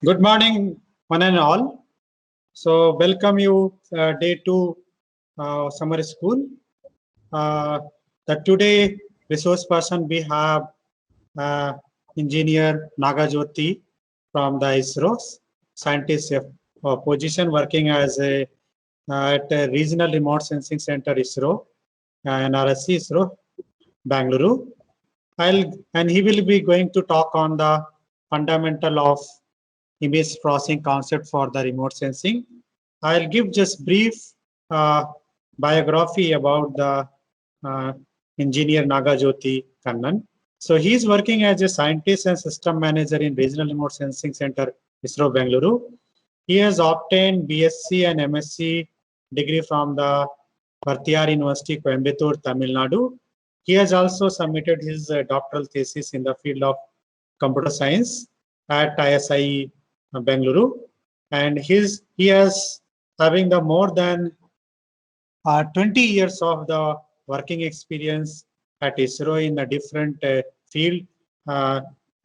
Good morning, one and all. So, welcome you day 2 summer school. The today resource person we have engineer Nagajyoti from the ISRO scientist position working as at a regional remote sensing center ISRO NRSC ISRO Bangalore. And he will be going to talk on the fundamental of image processing concept for the remote sensing. I'll give just brief biography about the engineer Nagajyoti Kannan. So he is working as a scientist and system manager in Regional Remote Sensing Center, ISRO Bangalore. He has obtained BSc and MSc degree from the Bhartiyar University, Coimbatore, Tamil Nadu. He has also submitted his doctoral thesis in the field of computer science at ISI Bangalore, and he has having the more than 20 years of the working experience at ISRO in a different field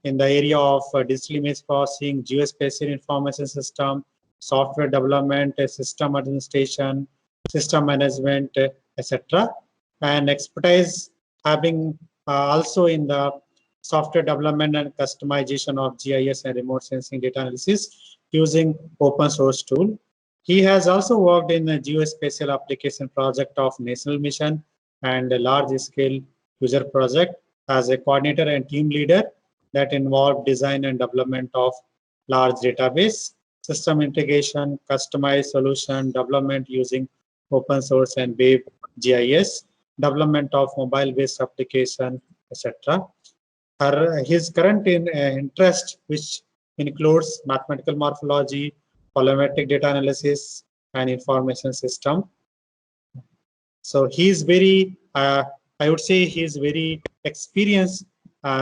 in the area of digital image processing, geospatial information system, software development, system administration, system management, etc. And expertise having also in the software development and customization of GIS and remote sensing data analysis using open source tool. He has also worked in the geospatial application project of National Mission and a large scale user project as a coordinator and team leader that involved design and development of large database, system integration, customized solution development using open source and web GIS, development of mobile-based application, etc. His current interest, which includes mathematical morphology, volumetric data analysis, and information system. So he's very, I would say he's very experienced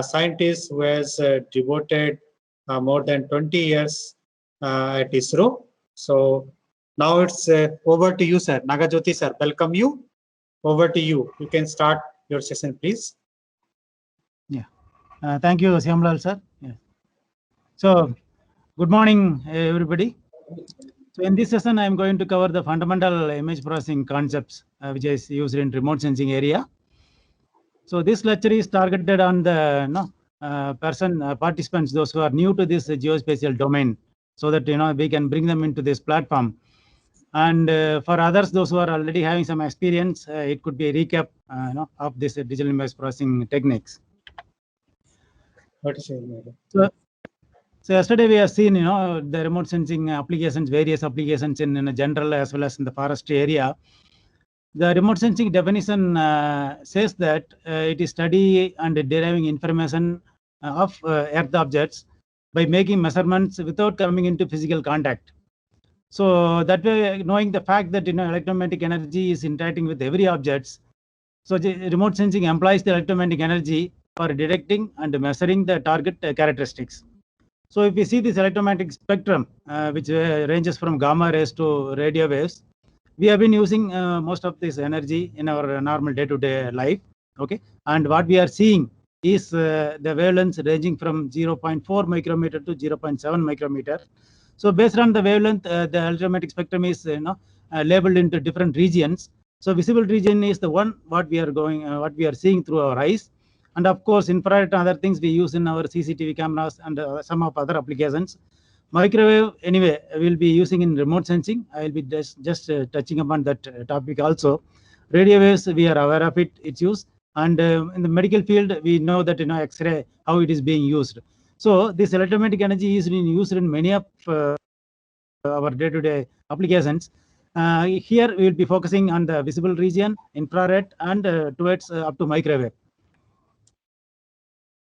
scientist who has devoted more than 20 years at ISRO. So now it's over to you, sir. Nagajyoti, sir, welcome you. Over to you. You can start your session, please. Yeah. Thank you, Syamlal, sir. Yeah. So, good morning, everybody. So, in this session, I am going to cover the fundamental image processing concepts, which is used in remote sensing area. So, this lecture is targeted on the participants, those who are new to this geospatial domain, so that we can bring them into this platform. And for others, those who are already having some experience, it could be a recap, of this digital image processing techniques. So yesterday we have seen, the remote sensing applications, various applications in general as well as in the forestry area. The remote sensing definition says that it is study and deriving information of earth objects by making measurements without coming into physical contact. So that way, knowing the fact that electromagnetic energy is interacting with every objects, so the remote sensing employs the electromagnetic energy for detecting and measuring the target characteristics. So if we see this electromagnetic spectrum, which ranges from gamma rays to radio waves, we have been using most of this energy in our normal day-to-day life. Okay, and what we are seeing is the wavelengths ranging from 0.4 micrometer to 0.7 micrometer. So based on the wavelength, the electromagnetic spectrum is labeled into different regions. So visible region is the one what we are seeing through our eyes. And of course, infrared and other things we use in our CCTV cameras and some of other applications. Microwave, anyway, we'll be using in remote sensing. I will be just touching upon that topic also. Radio waves, we are aware of it, its use. And in the medical field, we know that X-ray, how it is being used. So this electromagnetic energy is being used in many of our day-to-day applications. Here we will be focusing on the visible region, infrared, and towards up to microwave.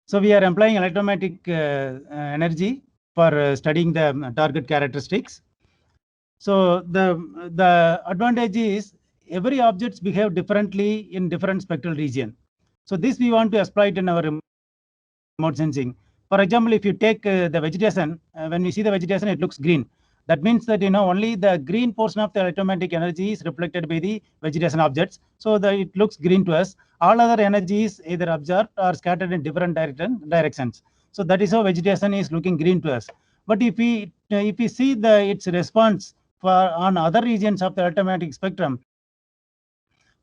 So we are employing electromagnetic energy for studying the target characteristics. So the advantage is every objects behave differently in different spectral region. So this we want to exploit in our remote sensing. For example, if you take the vegetation, when we see the vegetation, it looks green. That means that only the green portion of the electromagnetic energy is reflected by the vegetation objects, so that it looks green to us. All other energy is either absorbed or scattered in different directions. So that is how vegetation is looking green to us. But if we see its response on other regions of the electromagnetic spectrum,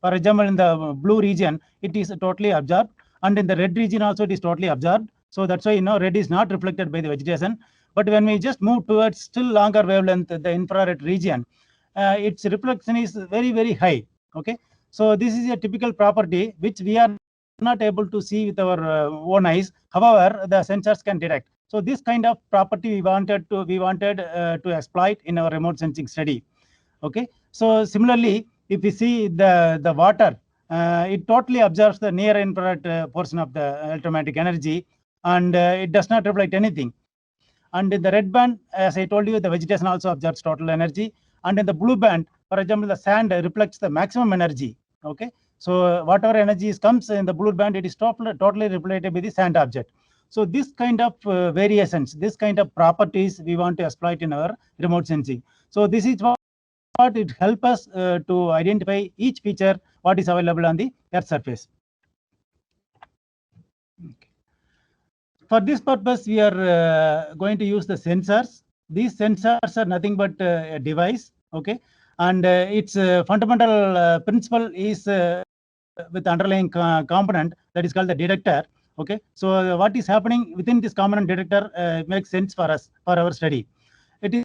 for example, in the blue region, it is totally absorbed, and in the red region also it is totally absorbed. So that's why red is not reflected by the vegetation. But when we just move towards still longer wavelength, the infrared region, its reflection is very, very high. Okay, so this is a typical property which we are not able to see with our own eyes. However, the sensors can detect. So this kind of property we wanted to exploit in our remote sensing study. Okay, so similarly, if we see the water, it totally absorbs the near infrared portion of the electromagnetic energy, and it does not reflect anything. And in the red band, as I told you, the vegetation also absorbs total energy. And in the blue band, for example, the sand reflects the maximum energy. Okay, so whatever energy comes in the blue band, it is totally reflected by the sand object. So this kind of variations, this kind of properties we want to exploit in our remote sensing. So this is what it helps us to identify each feature what is available on the Earth surface. Okay. For this purpose, we are going to use the sensors. These sensors are nothing but a device, okay, and its fundamental principle is with underlying component that is called the detector. Okay, so what is happening within this component detector makes sense for us for our study. It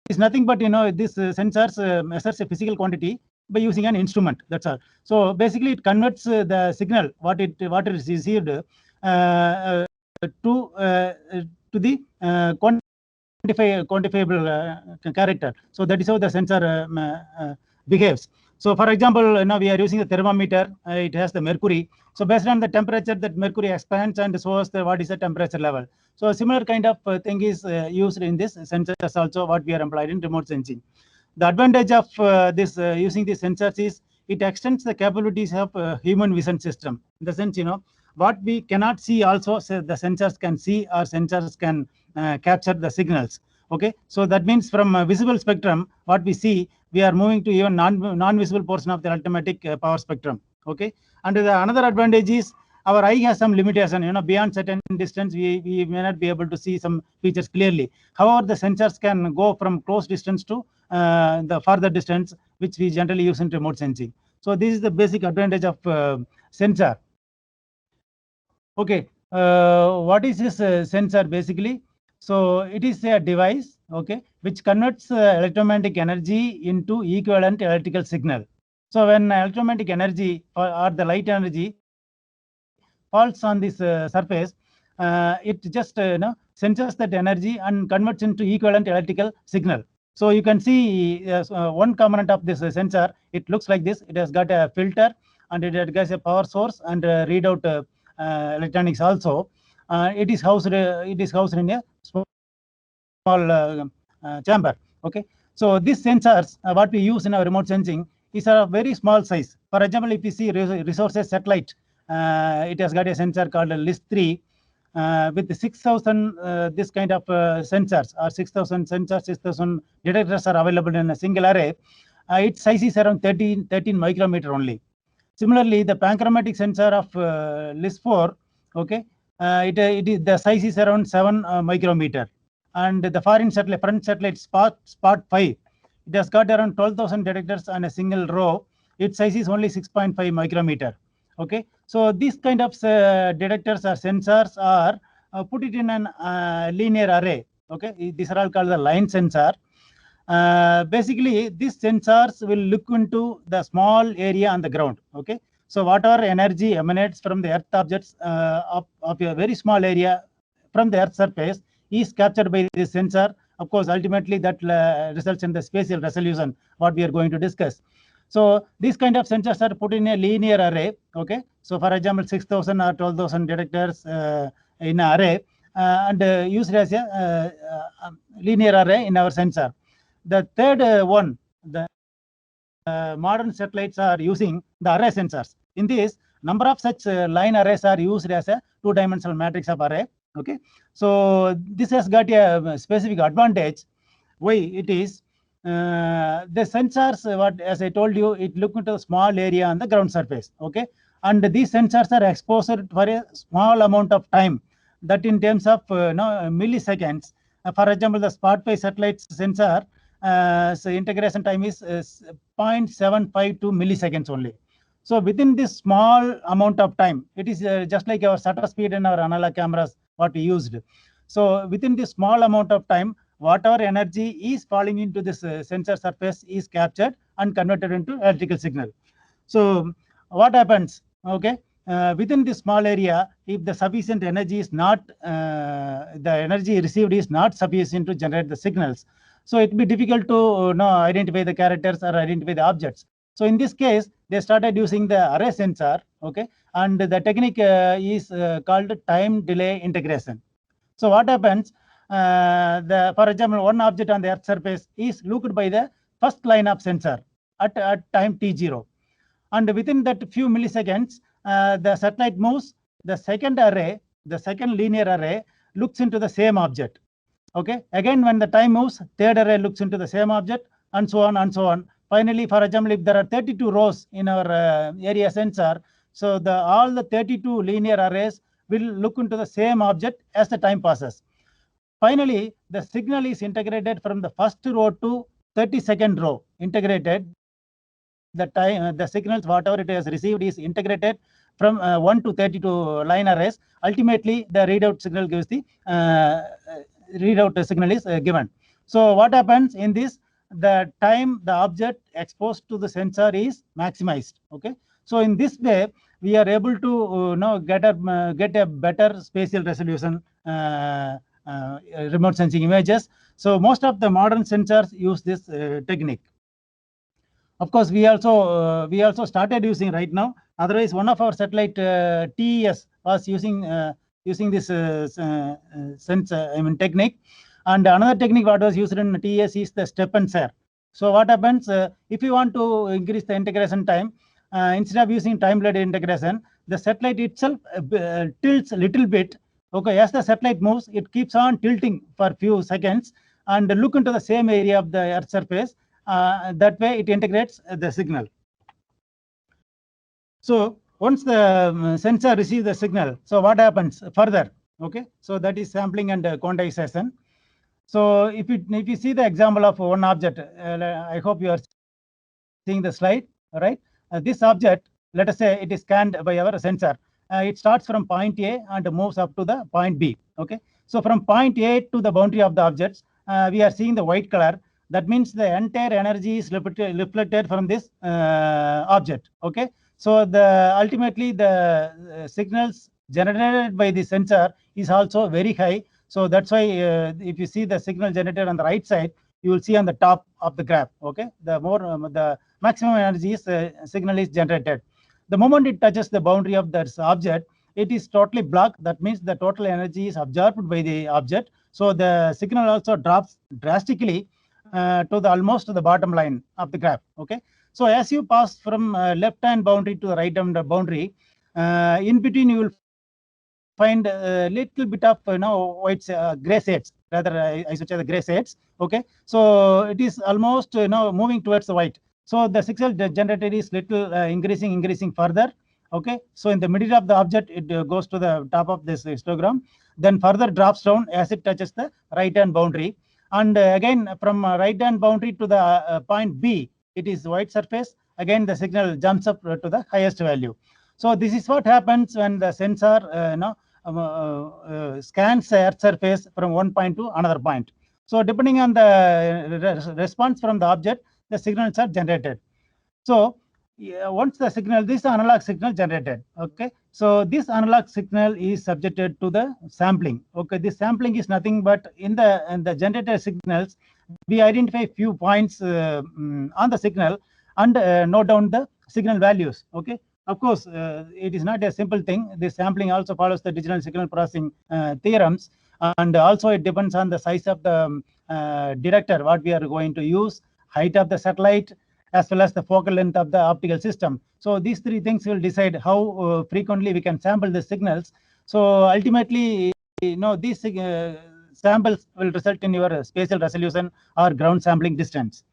is nothing but this sensors measures a physical quantity by using an instrument. That's all. So basically, it converts the signal what it is received to the quantifiable character. So that is how the sensor behaves. So for example, now we are using the thermometer. It has the mercury. So based on the temperature, that mercury expands and shows what is the temperature level. So a similar kind of thing is used in this sensors also, what we are employed in remote sensing. The advantage of this using these sensors is it extends the capabilities of human vision system. In the sense, what we cannot see also, so the sensors can see, or sensors can capture the signals. Okay, so that means from visible spectrum, what we see, we are moving to even non-visible portion of the electromagnetic power spectrum. Okay, and another advantage is our eye has some limitation. Beyond certain distance, we may not be able to see some features clearly. However, the sensors can go from close distance to the farther distance, which we generally use in remote sensing. So this is the basic advantage of sensor. Okay, what is this sensor basically? So it is a device, okay, which converts electromagnetic energy into equivalent electrical signal. So when electromagnetic energy or the light energy falls on this surface, it just senses that energy and converts into equivalent electrical signal. So you can see one component of this sensor. It looks like this. It has got a filter, and it has a power source and readout electronics also. It is housed in a small chamber. Okay, so these sensors, what we use in our remote sensing, is a very small size. For example, if you see resources satellite, it has got a sensor called LIS-3 with 6,000 this kind of sensors, or 6,000 sensors, 6,000 detectors are available in a single array. Its size is around 13 micrometer only. Similarly, the panchromatic sensor of LIS-4, okay, it is the size is around 7 micrometer, and the front satellite Spot 5, it has got around 12,000 detectors on a single row. Its size is only 6.5 micrometer. Okay, so these kind of detectors or sensors are put it in an linear array. Okay, these are all called the line sensor. Basically, these sensors will look into the small area on the ground. Okay, so whatever energy emanates from the Earth objects of a very small area from the Earth surface is captured by this sensor. Of course, ultimately that results in the spatial resolution, what we are going to discuss. So these kind of sensors are put in a linear array. Okay, so for example, 6,000 or 12,000 detectors in an array and used as a linear array in our sensor. The third one, the modern satellites are using the array sensors. In this, number of such line arrays are used as a two-dimensional matrix of array. Okay, so this has got a specific advantage. Why it is? The sensors, what as I told you, it look into a small area on the ground surface. Okay, and these sensors are exposed for a small amount of time, that in terms of milliseconds. For example, the SPOT5 satellite sensor, so integration time is 0.752 milliseconds only. So within this small amount of time, it is just like our shutter speed in our analog cameras, what we used. So within this small amount of time, whatever energy is falling into this sensor surface is captured and converted into electrical signal. So what happens? Okay, within this small area, if the sufficient energy is not, the energy received is not sufficient to generate the signals, so it will be difficult to identify the characters or identify the objects. So in this case, they started using the array sensor, okay, and the technique is called time delay integration. So what happens? For example, one object on the Earth surface is looked by the first line of sensor at time t0, and within that few milliseconds, the satellite moves. The second array, the second linear array, looks into the same object. Okay. Again, when the time moves, third array looks into the same object, and so on and so on. Finally, for example, if there are 32 rows in our area sensor, so all the 32 linear arrays will look into the same object as the time passes. Finally, the signal is integrated from the first row to 32nd row. Integrated, the time, the signals whatever it has received is integrated from 1 to 32 line arrays. Ultimately, the readout signal gives the readout signal is given. So what happens in this? The time the object exposed to the sensor is maximized. Okay. So in this way, we are able to get a better spatial resolution remote sensing images. So most of the modern sensors use this technique. Of course, we also started using right now. Otherwise, one of our satellite TES was using this technique. And another technique what was used in TES is the step and share. So what happens if you want to increase the integration time, instead of using time delay integration, the satellite itself tilts a little bit. Okay, as the satellite moves, it keeps on tilting for a few seconds and look into the same area of the Earth surface. That way, it integrates the signal. So once the sensor receives the signal, so what happens further? Okay, so that is sampling and quantization. So if you see the example of one object, I hope you are seeing the slide, right? This object, let us say it is scanned by our sensor. It starts from point A and moves up to the point B. Okay, so from point A to the boundary of the objects, we are seeing the white color. That means the entire energy is reflected from this object. Okay, so ultimately the signals generated by the sensor is also very high. So that's why if you see the signal generated on the right side, you will see on the top of the graph. Okay, the more the maximum energy signal is generated. The moment it touches the boundary of this object, it is totally blocked. That means the total energy is absorbed by the object. So the signal also drops drastically to almost to the bottom line of the graph. Okay, so as you pass from left hand boundary to the right hand boundary, in between you will find a little bit of white gray shades, rather I should say the gray shades. Okay, so it is almost moving towards the white. So the signal generated is little increasing further. Okay, so in the middle of the object, it goes to the top of this histogram, then further drops down as it touches the right hand boundary. And again, from right hand boundary to the point B, it is white surface. Again, the signal jumps up to the highest value. So this is what happens when the sensor scans the Earth surface from one point to another point. So depending on the response from the object, the signals are generated. So once the signal, this analog signal generated. Okay, so this analog signal is subjected to the sampling. Okay, this sampling is nothing but in the generated signals, we identify few points on the signal and note down the signal values. Okay, of course, it is not a simple thing. This sampling also follows the digital signal processing theorems, and also it depends on the size of the detector what we are going to use, height of the satellite, as well as the focal length of the optical system. So these three things will decide how frequently we can sample the signals. So ultimately, these samples will result in your spatial resolution or ground sampling distance.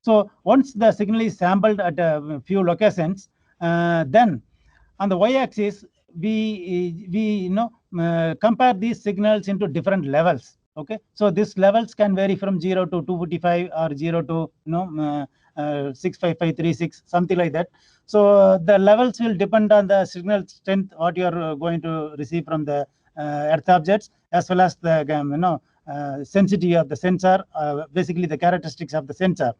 So once the signal is sampled at a few locations, then on the y-axis we compare these signals into different levels. Okay, so these levels can vary from 0 to 255 or 0 to 65536, something like that. So the levels will depend on the signal strength what you are going to receive from the earth objects, as well as the sensitivity of the sensor, basically the characteristics of the sensor.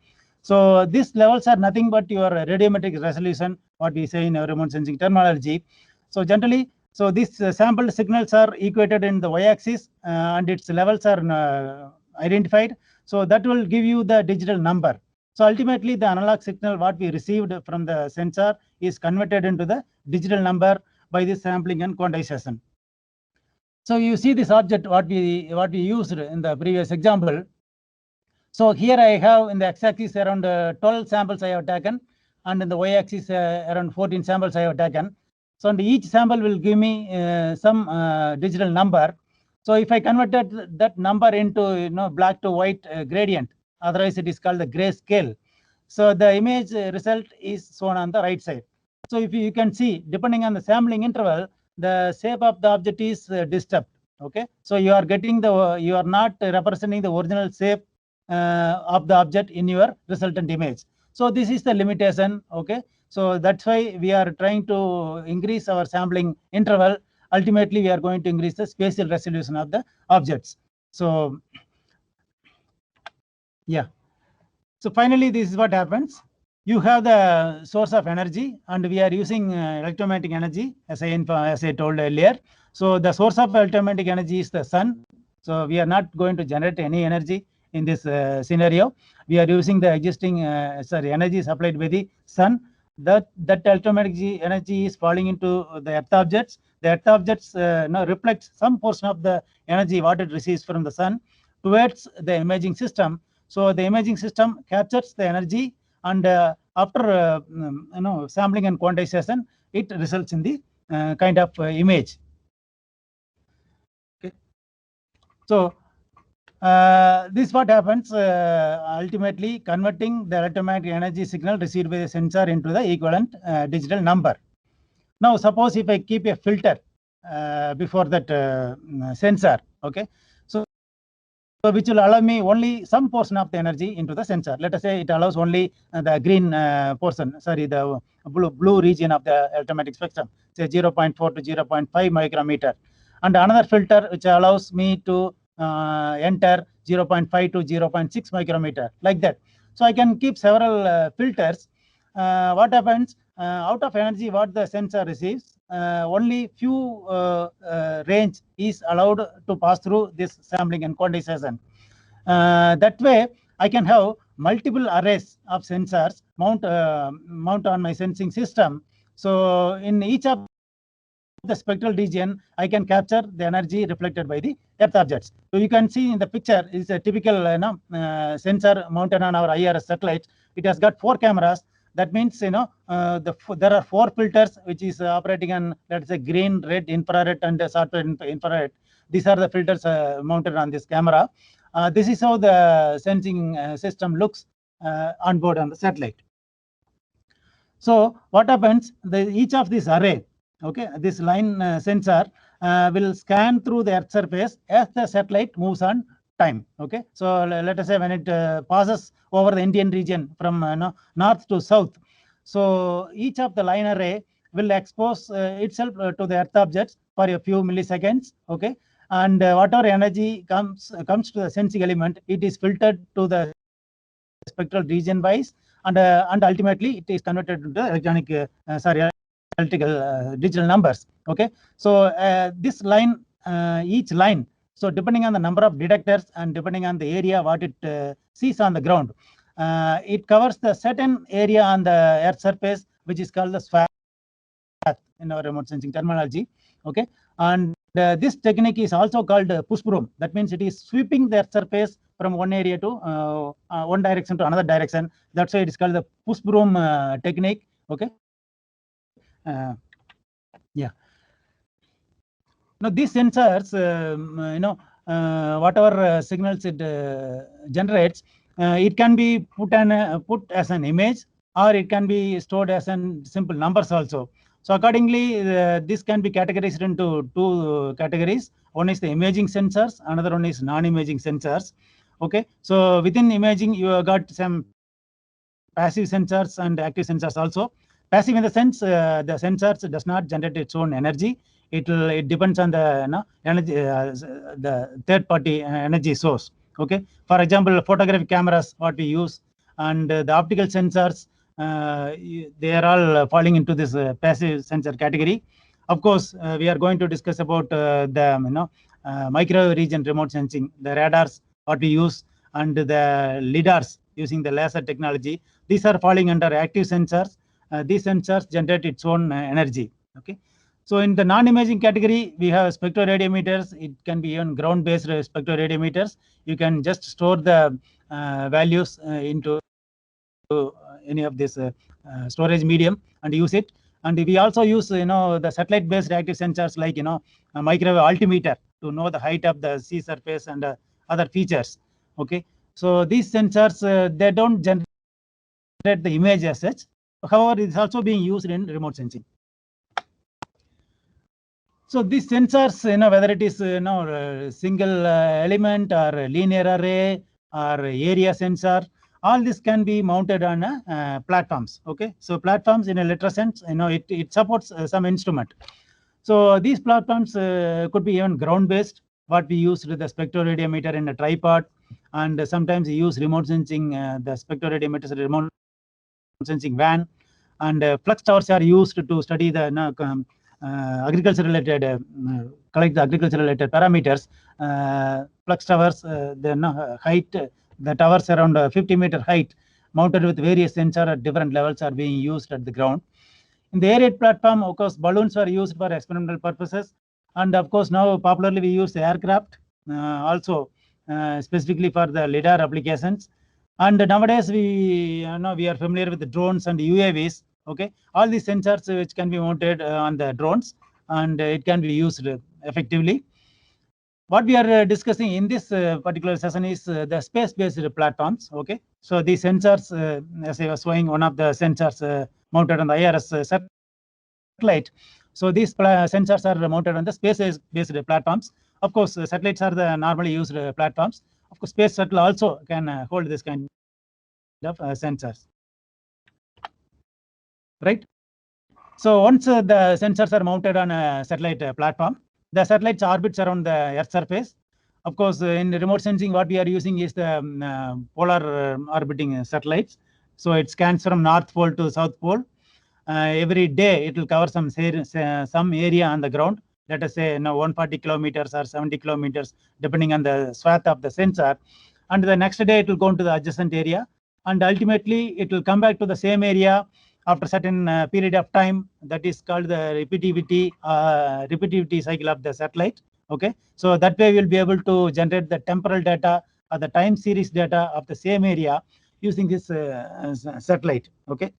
So these levels are nothing but your radiometric resolution, what we say in our remote sensing terminology. So generally, so these sampled signals are equated in the y-axis and its levels are identified. So that will give you the digital number. So ultimately, the analog signal what we received from the sensor is converted into the digital number by this sampling and quantization. So you see this object what we used in the previous example. So here I have in the x-axis around 12 samples I have taken, and in the y-axis around 14 samples I have taken. So and each sample will give me some digital number. So if I converted that number into black to white gradient, otherwise it is called the grayscale. So the image result is shown on the right side. So if you can see, depending on the sampling interval, the shape of the object is disturbed. Okay, so you are getting you are not representing the original shape of the object in your resultant image. So this is the limitation. Okay, so that's why we are trying to increase our sampling interval. Ultimately, we are going to increase the spatial resolution of the objects. So yeah, so finally, this is what happens. You have the source of energy, and we are using electromagnetic energy, as I told earlier. So the source of electromagnetic energy is the sun. So we are not going to generate any energy in this scenario. We are using the existing energy supplied by the sun. That electromagnetic energy is falling into the earth objects. The earth objects reflect some portion of the energy what it receives from the sun towards the imaging system. So the imaging system captures the energy, and after sampling and quantization, it results in the kind of image. Okay. So this what happens ultimately converting the electromagnetic energy signal received by the sensor into the equivalent digital number. Now suppose if I keep a filter before that sensor, okay, so which will allow me only some portion of the energy into the sensor. Let us say it allows only the green portion, sorry, the blue region of the electromagnetic spectrum, say 0.4 to 0.5 micrometer, and another filter which allows me to enter 0.5 to 0.6 micrometer, like that. So I can keep several filters. What happens out of energy what the sensor receives, only few range is allowed to pass through this sampling and quantization. That way, I can have multiple arrays of sensors mount on my sensing system. So in each of the spectral region, I can capture the energy reflected by the earth objects. So you can see in the picture is a typical sensor mounted on our IRS satellite. It has got 4 cameras. That means there are 4 filters which is operating on, let's say, green, red, infrared, and short-wave infrared. These are the filters mounted on this camera. This is how the sensing system looks on board on the satellite. So what happens? Each of this array, okay, this line sensor will scan through the Earth surface as the satellite moves on time. Okay, so let us say when it passes over the Indian region from north to south, so each of the line array will expose itself to the Earth objects for a few milliseconds. Okay, and whatever energy comes to the sensing element, it is filtered to the spectral region wise, and ultimately it is converted into electronic electrical digital numbers. Okay, so this line, each line, so depending on the number of detectors and depending on the area what it sees on the ground, it covers the certain area on the Earth surface which is called the swath in our remote sensing terminology. Okay, and this technique is also called push broom. That means it is sweeping the Earth surface from one area to one direction to another direction. That's why it is called the push broom technique. Okay. Yeah. Now these sensors, whatever signals it generates, it can be put as an image, or it can be stored as simple numbers also. So accordingly, this can be categorized into two categories. One is the imaging sensors, another one is non-imaging sensors. Okay, so within imaging, you have got some passive sensors and active sensors also. Passive in the sense, the sensors does not generate its own energy. It depends on the energy, the third party energy source. Okay, for example, photographic cameras, what we use, and the optical sensors, they are all falling into this passive sensor category. Of course, we are going to discuss about the microwave region remote sensing, the radars, what we use, and the lidars using the laser technology. These are falling under active sensors. These sensors generate its own energy. Okay. So in the non-imaging category, we have spectroradiometers. It can be even ground-based spectroradiometers. You can just store the values into any of this storage medium and use it. And we also use the satellite-based active sensors like a microwave altimeter to know the height of the sea surface and other features. Okay, so these sensors they don't generate the image as such. However, it's also being used in remote sensing. So these sensors, whether it is single element or linear array or area sensor, all this can be mounted on platforms. Okay, so platforms in a literal sense, it supports some instrument. So these platforms could be even ground-based. What we use with the spectroradiometer in a tripod, and sometimes we use remote sensing, the spectroradiometers, remote sensing van, and flux towers are used to study the agriculture-related, collect the agriculture-related parameters. Flux towers, the height, the towers around 50-meter height, mounted with various sensors at different levels, are being used at the ground. In the air raid platform, of course, balloons were used for experimental purposes, and of course, now popularly we use the aircraft also specifically for the lidar applications. And nowadays we are familiar with the drones and UAVs. Okay, all these sensors which can be mounted on the drones, and it can be used effectively. What we are discussing in this particular session is the space-based platforms. Okay, so these sensors, as I was showing, one of the sensors mounted on the IRS satellite. So these sensors are mounted on the space-based platforms. Of course, satellites are the normally used platforms. Of course, space shuttle also can hold this kind of sensors, right? So once the sensors are mounted on a satellite platform, the satellites orbits around the Earth surface. Of course, in remote sensing, what we are using is the polar orbiting satellites. So it scans from North Pole to South Pole. Every day, it will cover some area on the ground. Let us say 140 kilometers or 70 kilometers, depending on the swath of the sensor. And the next day, it will go into the adjacent area. And ultimately, it will come back to the same area after a certain period of time. That is called the repetitivity cycle of the satellite. Okay, so that way we'll be able to generate the temporal data or the time series data of the same area using this satellite. Okay,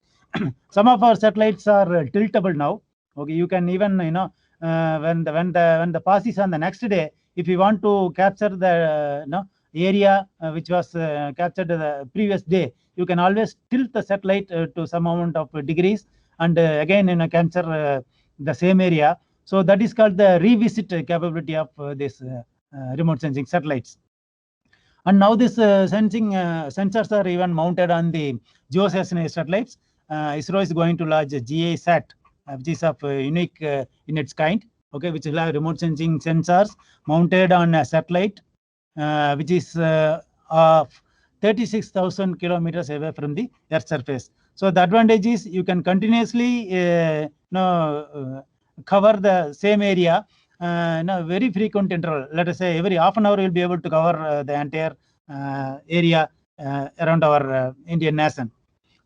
some of our satellites are tiltable now. Okay, you can even when the pass is on the next day, if you want to capture the area which was captured the previous day, you can always tilt the satellite to some amount of degrees, and again capture the same area. So that is called the revisit capability of this remote sensing satellites. And now this sensors are even mounted on the geostationary satellites. ISRO is going to launch a GASat, which is of unique in its kind. Okay, which will have remote sensing sensors mounted on a satellite, which is of 36,000 kilometers away from the Earth's surface. So the advantage is you can continuously cover the same area very frequent interval. Let us say every half an hour you'll be able to cover the entire area around our Indian nation.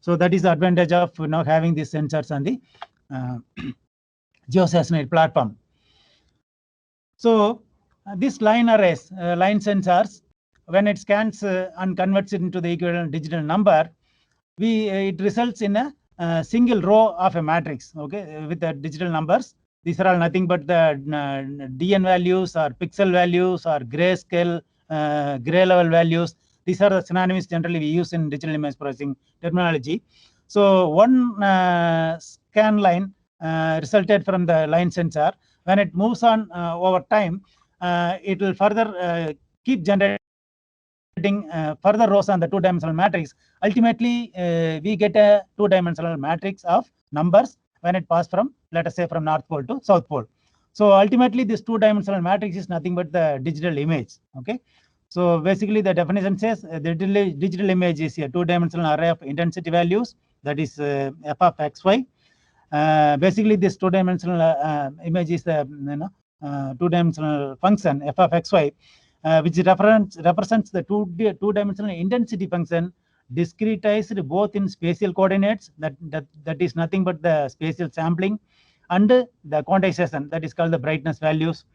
So that is the advantage of having these sensors on the geostationary platform. So this line arrays, line sensors, when it scans and converts it into the equivalent digital number, it results in a single row of a matrix. Okay, with the digital numbers. These are all nothing but the DN values or pixel values or grayscale, gray level values. These are the synonyms generally we use in digital image processing terminology. So one scan line resulted from the line sensor, when it moves on over time, it will further keep generating further rows on the two-dimensional matrix. Ultimately, we get a two-dimensional matrix of numbers when it passes from, let us say, from North Pole to South Pole. So ultimately, this two-dimensional matrix is nothing but the digital image. Okay. So basically, the definition says the digital image is a two-dimensional array of intensity values, that is f of xy. Basically, this two-dimensional image is the two-dimensional function f of xy, which represents the two-dimensional intensity function discretized both in spatial coordinates, that is nothing but the spatial sampling, and the quantization, that is called the brightness values.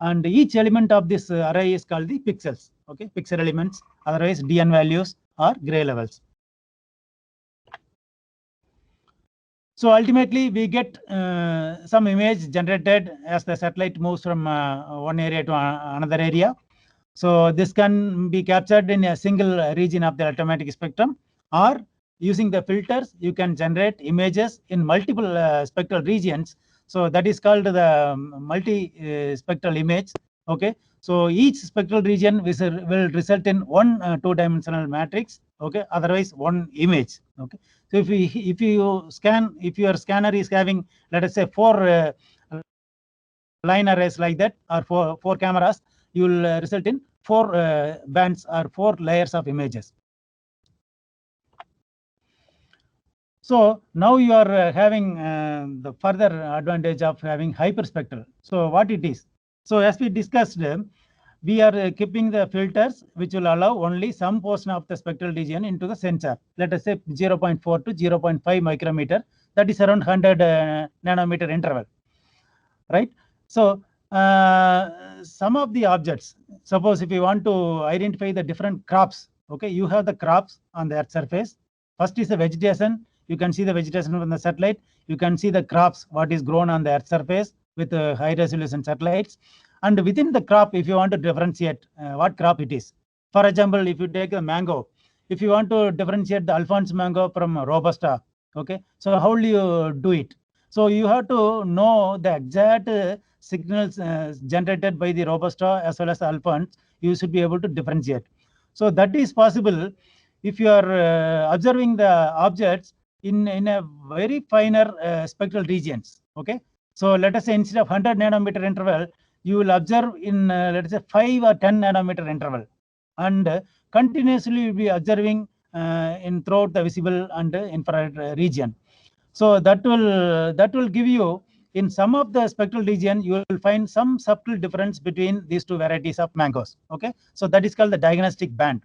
And each element of this array is called the pixels. Okay, pixel elements, otherwise DN values or gray levels. So ultimately, we get some image generated as the satellite moves from one area to another area. So this can be captured in a single region of the electromagnetic spectrum, or using the filters, you can generate images in multiple spectral regions. So that is called the multi-spectral image. Okay. So each spectral region will result in one two-dimensional matrix. Okay. Otherwise, one image. Okay. So if your scanner is having, let us say, 4 line arrays like that, or four cameras, you will result in 4 bands or 4 layers of images. So now you are having the further advantage of having hyperspectral. So what it is? So as we discussed, we are keeping the filters which will allow only some portion of the spectral region into the sensor. Let us say 0.4 to 0.5 micrometer. That is around 100 nanometer interval, right? So some of the objects, suppose if you want to identify the different crops, okay, you have the crops on the Earth surface. First is the vegetation. You can see the vegetation from the satellite. You can see the crops, what is grown on the Earth surface with high resolution satellites. And within the crop, if you want to differentiate what crop it is. For example, if you take a mango, if you want to differentiate the Alphonse mango from Robusta, okay, so how will you do it? So you have to know the exact signals generated by the Robusta as well as the Alphonse. You should be able to differentiate. So that is possible if you are observing the objects in a very finer spectral regions. Okay. So let us say instead of 100 nanometer interval, you will observe in let us say 5 or 10 nanometer interval, and continuously you will be observing in throughout the visible and infrared region. So that will give you, in some of the spectral region, you will find some subtle difference between these two varieties of mangoes. Okay. So that is called the diagnostic band.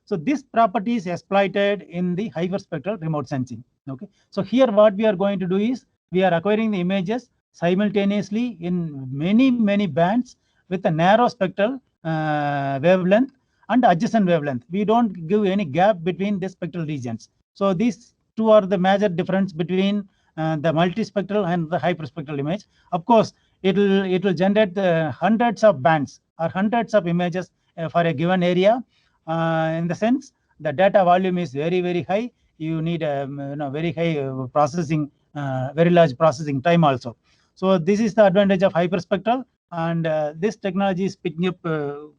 So this property is exploited in the hyperspectral remote sensing. Okay. So here what we are going to do is we are acquiring the images simultaneously in many bands with a narrow spectral wavelength and adjacent wavelength. We don't give any gap between the spectral regions. So these two are the major difference between the multispectral and the hyperspectral image. Of course, it will generate hundreds of bands or hundreds of images for a given area. In the sense, the data volume is very high. You need a very high processing, very large processing time also. So this is the advantage of hyperspectral, and this technology is picking up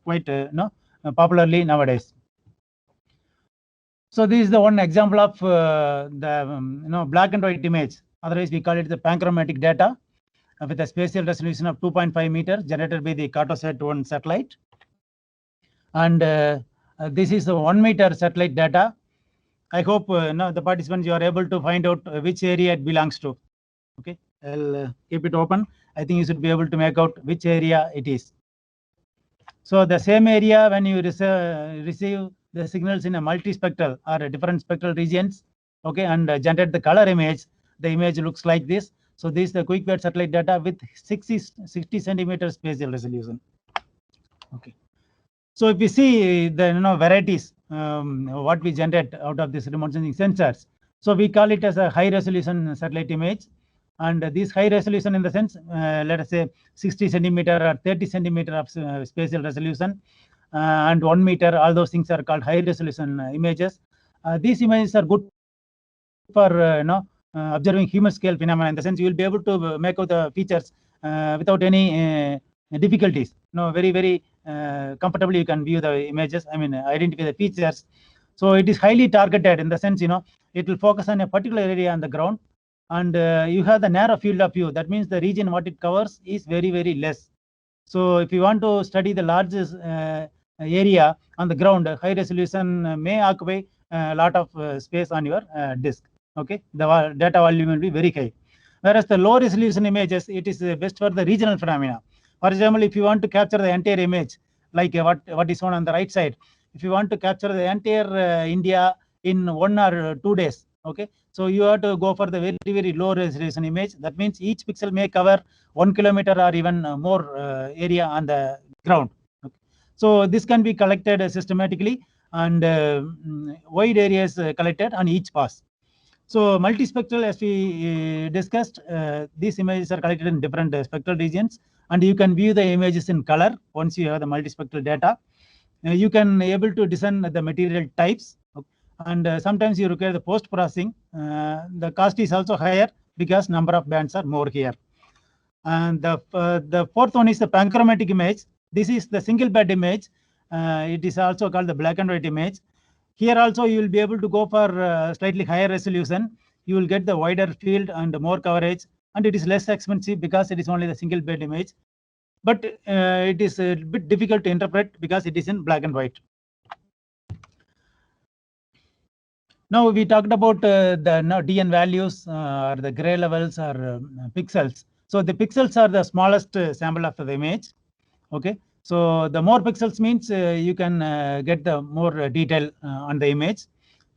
quite popularly nowadays. So this is the one example of the black and white image. Otherwise, we call it the panchromatic data with a spatial resolution of 2.5 meters generated by the Cartosat-1 satellite. And this is the 1 meter satellite data. I hope the participants, you are able to find out which area it belongs to. Okay, I'll keep it open. I think you should be able to make out which area it is. So the same area, when you receive the signals in a multispectral or a different spectral regions, okay, and generate the color image, the image looks like this. So this is the quick wave satellite data with 60 centimeter spatial resolution. Okay. So if we see the varieties, what we generate out of this remote sensing sensors, so we call it as a high resolution satellite image. And this high resolution, in the sense, let us say 60 centimeter or 30 centimeter of spatial resolution, and 1 meter, all those things are called high resolution images. These images are good for observing human scale phenomena. In the sense, you will be able to make out the features without any difficulties. No, very comfortably you can view the images. I mean, identify the features. So it is highly targeted in the sense, it will focus on a particular area on the ground, and you have the narrow field of view. That means the region what it covers is very less. So if you want to study the largest area on the ground, high resolution may occupy a lot of space on your disk. Okay, the data volume will be very high. Whereas the low resolution images, it is best for the regional phenomena. For example, if you want to capture the entire image, like what is shown on the right side, if you want to capture the entire India in 1 or 2 days, okay, so you have to go for the very low resolution image. That means each pixel may cover 1 kilometer or even more area on the ground. Okay. So this can be collected systematically, and wide areas collected on each pass. So multispectral, as we discussed, these images are collected in different spectral regions, and you can view the images in color once you have the multispectral data. You can able to discern the material types, and sometimes you require the post processing. The cost is also higher because number of bands are more here. And the fourth one is the panchromatic image. This is the single band image. It is also called the black and white image. Here also you will be able to go for slightly higher resolution. You will get the wider field and more coverage, and it is less expensive because it is only the single band image. But it is a bit difficult to interpret because it is in black and white. Now we talked about the DN values or the gray levels or pixels. So the pixels are the smallest sample of the image. Okay, so the more pixels means you can get the more detail on the image.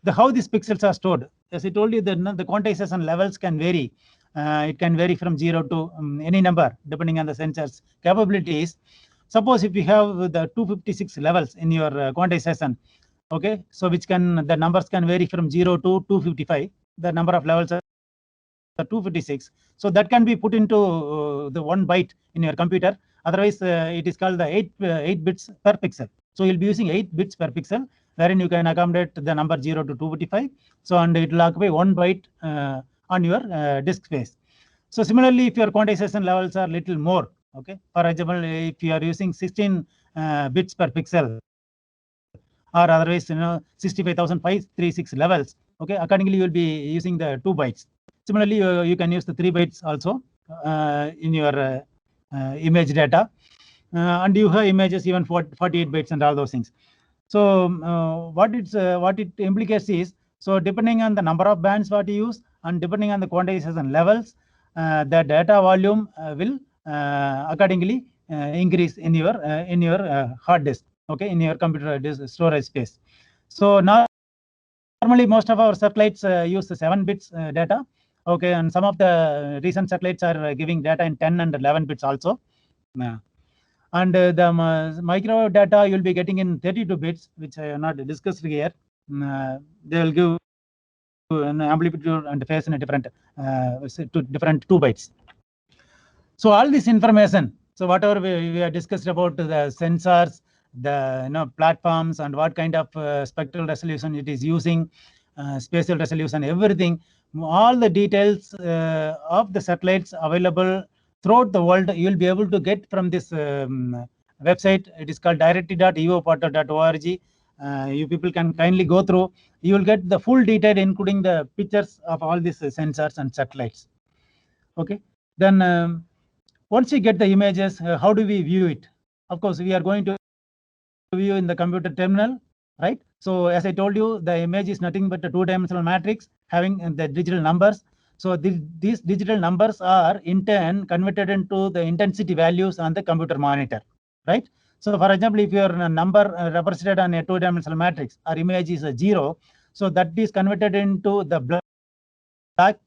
How these pixels are stored, as I told you, the quantization levels can vary. It can vary from 0 to any number depending on the sensor's capabilities. Suppose if you have the 256 levels in your quantization, okay, so the numbers can vary from 0 to 255. The number of levels are 256. So that can be put into the 1 byte in your computer. Otherwise, it is called the 8 bits per pixel. So you'll be using 8 bits per pixel, wherein you can accommodate the number 0 to 255. So, and it will occupy 1 byte on your disk space. So similarly, if your quantization levels are little more, okay, for example, if you are using 16 bits per pixel, or otherwise 65,536 levels, okay, accordingly you will be using the 2 bytes. Similarly, you can use the 3 bytes also in your image data, and you have images even 48 bytes and all those things. So what it implicates is, so depending on the number of bands what you use and depending on the quantization levels, the data volume will accordingly increase in your hard disk, okay, in your computer disk storage space. So normally most of our satellites use the 7 bits data, okay, and some of the recent satellites are giving data in 10 and 11 bits also. And the micro data you'll be getting in 32 bits, which I have not discussed here. They will give an amplitude and phase in a different 2 bytes. So all this information, so whatever we have discussed about the sensors, the platforms, and what kind of spectral resolution it is using, spatial resolution, everything, all the details of the satellites available throughout the world, you will be able to get from this website. It is called directory.evoportal.org. You people can kindly go through. You will get the full detail, including the pictures of all these sensors and satellites. Okay, then once we get the images, how do we view it? Of course, we are going to view in the computer terminal, right? So as I told you, the image is nothing but a 2-dimensional matrix having the digital numbers. So these digital numbers are in turn converted into the intensity values on the computer monitor, right? So for example, if your number represented on a 2-dimensional matrix or image is a 0, so that is converted into the black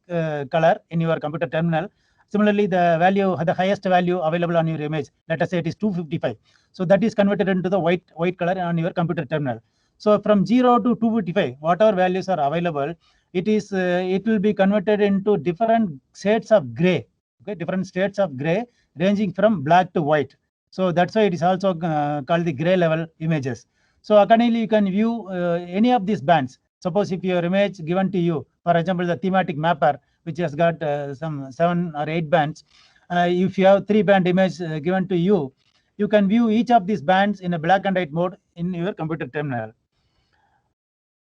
color in your computer terminal. Similarly, the highest value available on your image, let us say it is 255. So that is converted into the white color on your computer terminal. So from 0 to 255, whatever values are available, it will be converted into different shades of gray. Okay, different shades of gray ranging from black to white. So that's why it is also called the gray level images. So accordingly, you can view any of these bands. Suppose if your image given to you, for example, the thematic mapper which has got some 7 or 8 bands. If you have 3-band image given to you, you can view each of these bands in a black and white mode in your computer terminal.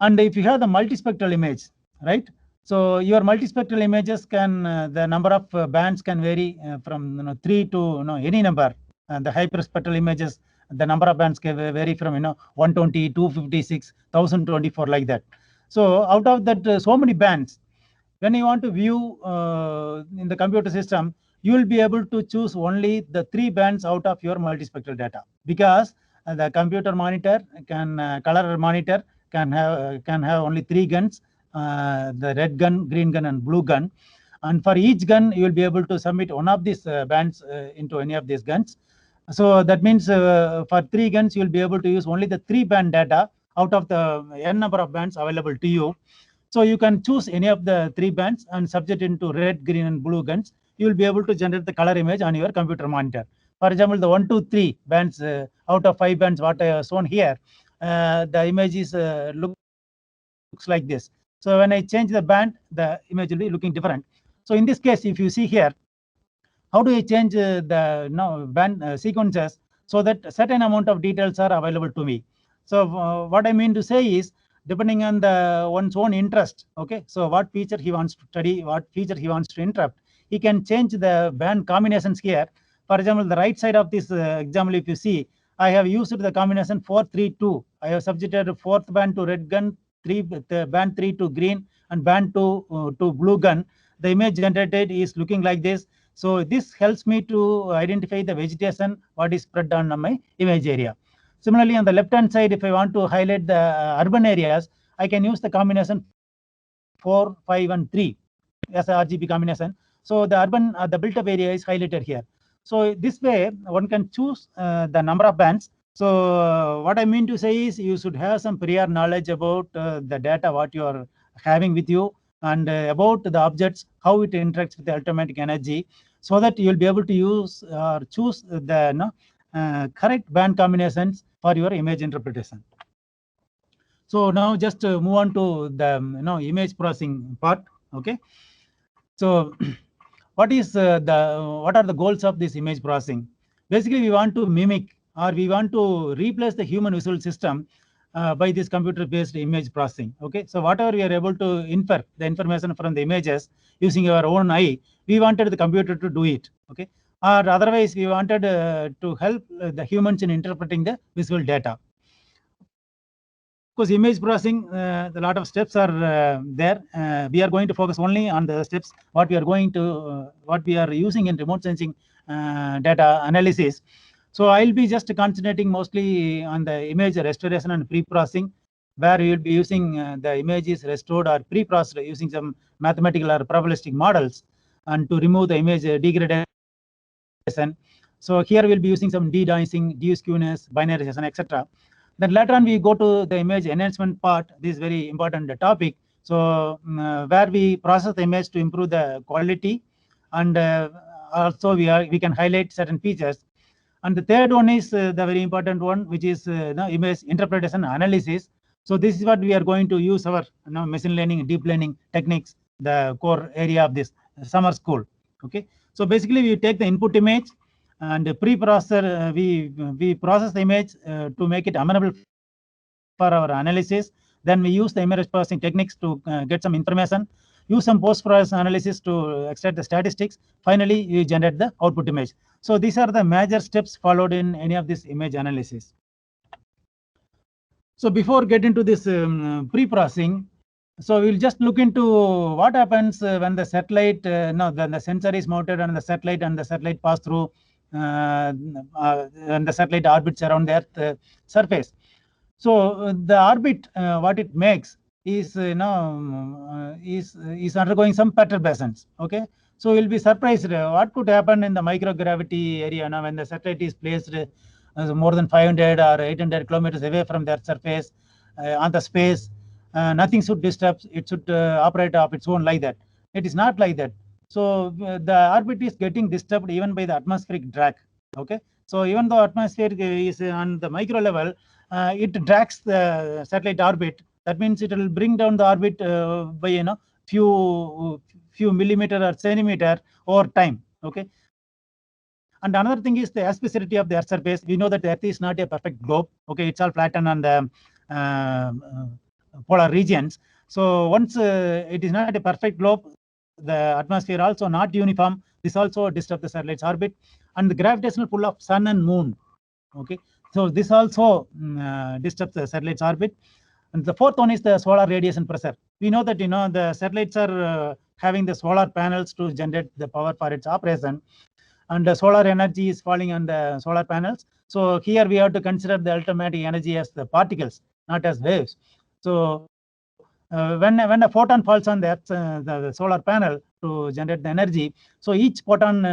And if you have the multispectral image, right? So your multispectral images can, the number of bands can vary from 3 to any number. And the hyperspectral images, the number of bands can vary from 120, 256, 1024, like that. So out of that, so many bands, when you want to view in the computer system, you will be able to choose only the 3 bands out of your multispectral data, because the computer monitor can color monitor can have only 3 guns, the red gun, green gun, and blue gun. And for each gun, you will be able to submit one of these bands into any of these guns. So that means for 3 guns, you will be able to use only the 3-band data out of the n number of bands available to you. So you can choose any of the 3 bands and subject into red, green, and blue guns. You will be able to generate the color image on your computer monitor. For example, the 1, 2, 3 bands out of 5 bands, what I have shown here, the image is looks like this. So when I change the band, the image will be looking different. So in this case, if you see here, how do I change the band sequences so that a certain amount of details are available to me? So what I mean to say is, depending on the one's own interest, okay, so what feature he wants to study, what feature he wants to interrupt, he can change the band combinations here. For example, the right side of this example, if you see, I have used the combination 4-3-2. I have subjected 4th band to red gun, band 3 to green, and band 2 to blue gun. The image generated is looking like this. So this helps me to identify the vegetation, what is spread on my image area. Similarly, on the left-hand side, if I want to highlight the urban areas, I can use the combination 4, 5, and 3 as a RGB combination. So the urban, the built-up area is highlighted here. So this way, one can choose the number of bands. So what I mean to say is, you should have some prior knowledge about the data, what you are having with you, and about the objects, how it interacts with the electromagnetic energy, so that you will be able to use or choose the correct band combinations for your image interpretation. So now just move on to the image processing part. Okay. So what are the goals of this image processing? Basically, we want to mimic, or we want to replace the human visual system by this computer-based image processing. Okay, so whatever we are able to infer the information from the images using our own eye, we wanted the computer to do it. Okay, or otherwise we wanted to help the humans in interpreting the visual data. Because image processing, a lot of steps are there. We are going to focus only on the steps what we are using in remote sensing data analysis. So I'll be just concentrating mostly on the image restoration and pre-processing, where you will be using the images restored or pre-processed using some mathematical or probabilistic models, and to remove the image degradation. So here we'll be using some de-dicing, de-skewness, binarization, etc. Then later on, we go to the image enhancement part. This is very important topic. So where we process the image to improve the quality, and also we can highlight certain features. And the third one is the very important one, which is the image interpretation analysis. So this is what we are going to use our machine learning, deep learning techniques, the core area of this summer school. Okay. So basically, we take the input image, and pre-processor, we process the image to make it amenable for our analysis. Then we use the image processing techniques to get some information, use some post-process analysis to extract the statistics. Finally, you generate the output image. So these are the major steps followed in any of this image analysis. So before getting to this pre-processing, so we'll just look into what happens when the satellite, when the sensor is mounted on the satellite, and the satellite pass through and the satellite orbits around the Earth surface. So the orbit, what it makes is is undergoing some perturbations. Okay, so you'll be surprised what could happen in the microgravity area now when the satellite is placed more than 500 or 800 kilometers away from the Earth's surface on the space. Nothing should disturb. It should operate of its own like that. It is not like that. So the orbit is getting disturbed even by the atmospheric drag. Okay, so even though atmosphere is on the micro level, it drags the satellite orbit. That means it will bring down the orbit by few millimeter or centimeter over time. Okay. And another thing is the asphericity of the Earth surface. We know that the Earth is not a perfect globe. Okay, it's all flattened on the polar regions. So once it is not a perfect globe, the atmosphere also not uniform. This also disturbs the satellite's orbit, and the gravitational pull of sun and moon. Okay, so this also disturbs the satellite's orbit. And the fourth one is the solar radiation pressure. We know that the satellites are having the solar panels to generate the power for its operation, and the solar energy is falling on the solar panels. So here we have to consider the electromagnetic energy as the particles, not as waves. So when a photon falls on the solar panel to generate the energy, so each photon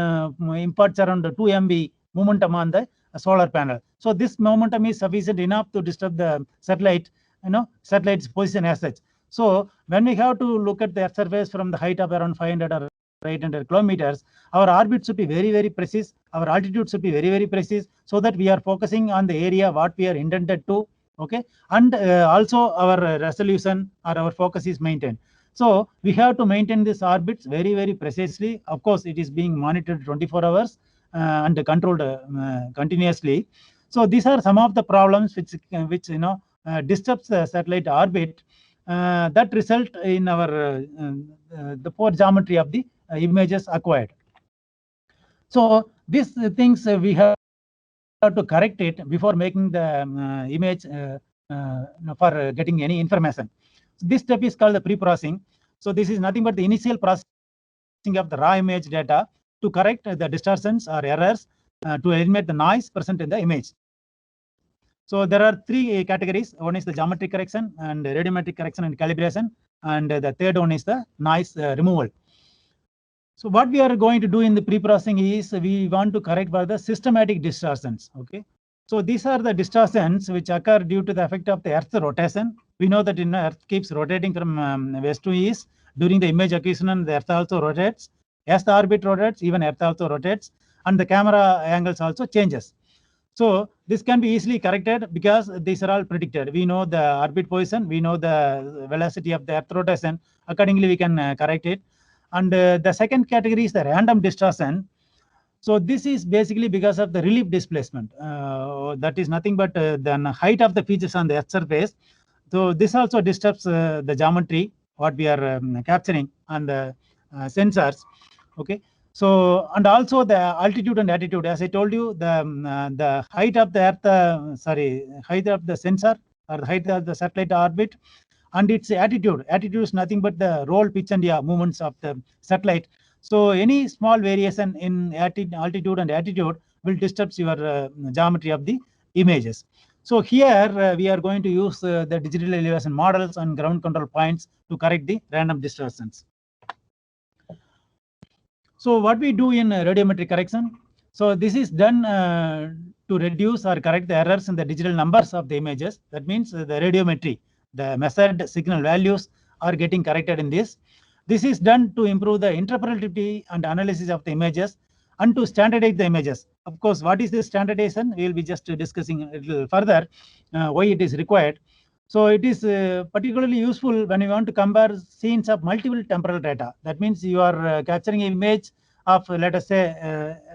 imparts around 2 MV momentum on the solar panel. So this momentum is sufficient enough to disturb the satellite's position as such. So when we have to look at the Earth surface from the height of around 500 or 800 kilometers, our orbit should be very, very precise. Our altitude should be very, very precise, so that we are focusing on the area what we are intended to. Okay, and also our resolution or our focus is maintained. So we have to maintain this orbits very, very precisely. Of course, it is being monitored 24 hours and controlled continuously. So these are some of the problems which disturbs the satellite orbit that result in our the poor geometry of the images acquired. So these things we have to correct it before making the image for getting any information. So this step is called the pre-processing. So this is nothing but the initial processing of the raw image data to correct the distortions or errors to eliminate the noise present in the image. So there are three categories. One is the geometric correction and radiometric correction and calibration, and the third one is the noise removal. So what we are going to do in the pre-processing is we want to correct for the systematic distortions. Okay, so these are the distortions which occur due to the effect of the Earth's rotation. We know that Earth keeps rotating from west to east during the image acquisition. The Earth also rotates. As the orbit rotates, even Earth also rotates, and the camera angles also changes. So this can be easily corrected because these are all predicted. We know the orbit position, we know the velocity of the Earth rotation. Accordingly, we can correct it. And the second category is the random distortion. So this is basically because of the relief displacement. That is nothing but the height of the features on the Earth surface. So this also disturbs the geometry, what we are capturing on the sensors. Okay. So, and also the altitude and attitude, as I told you, the height of the Earth, height of the sensor or the height of the satellite orbit, and its attitude. Attitude is nothing but the roll, pitch, and yaw movements of the satellite. So any small variation in altitude and attitude will disturb your geometry of the images. So here we are going to use the digital elevation models and ground control points to correct the random distortions. So what we do in radiometric correction, so this is done to reduce or correct the errors in the digital numbers of the images. That means the radiometry, the measured signal values are getting corrected in this. This is done to improve the interpretability and analysis of the images and to standardize the images. Of course, what is this standardization? We will be just discussing a little further why it is required. So it is particularly useful when you want to compare scenes of multiple temporal data. That means you are capturing an image of, let us say,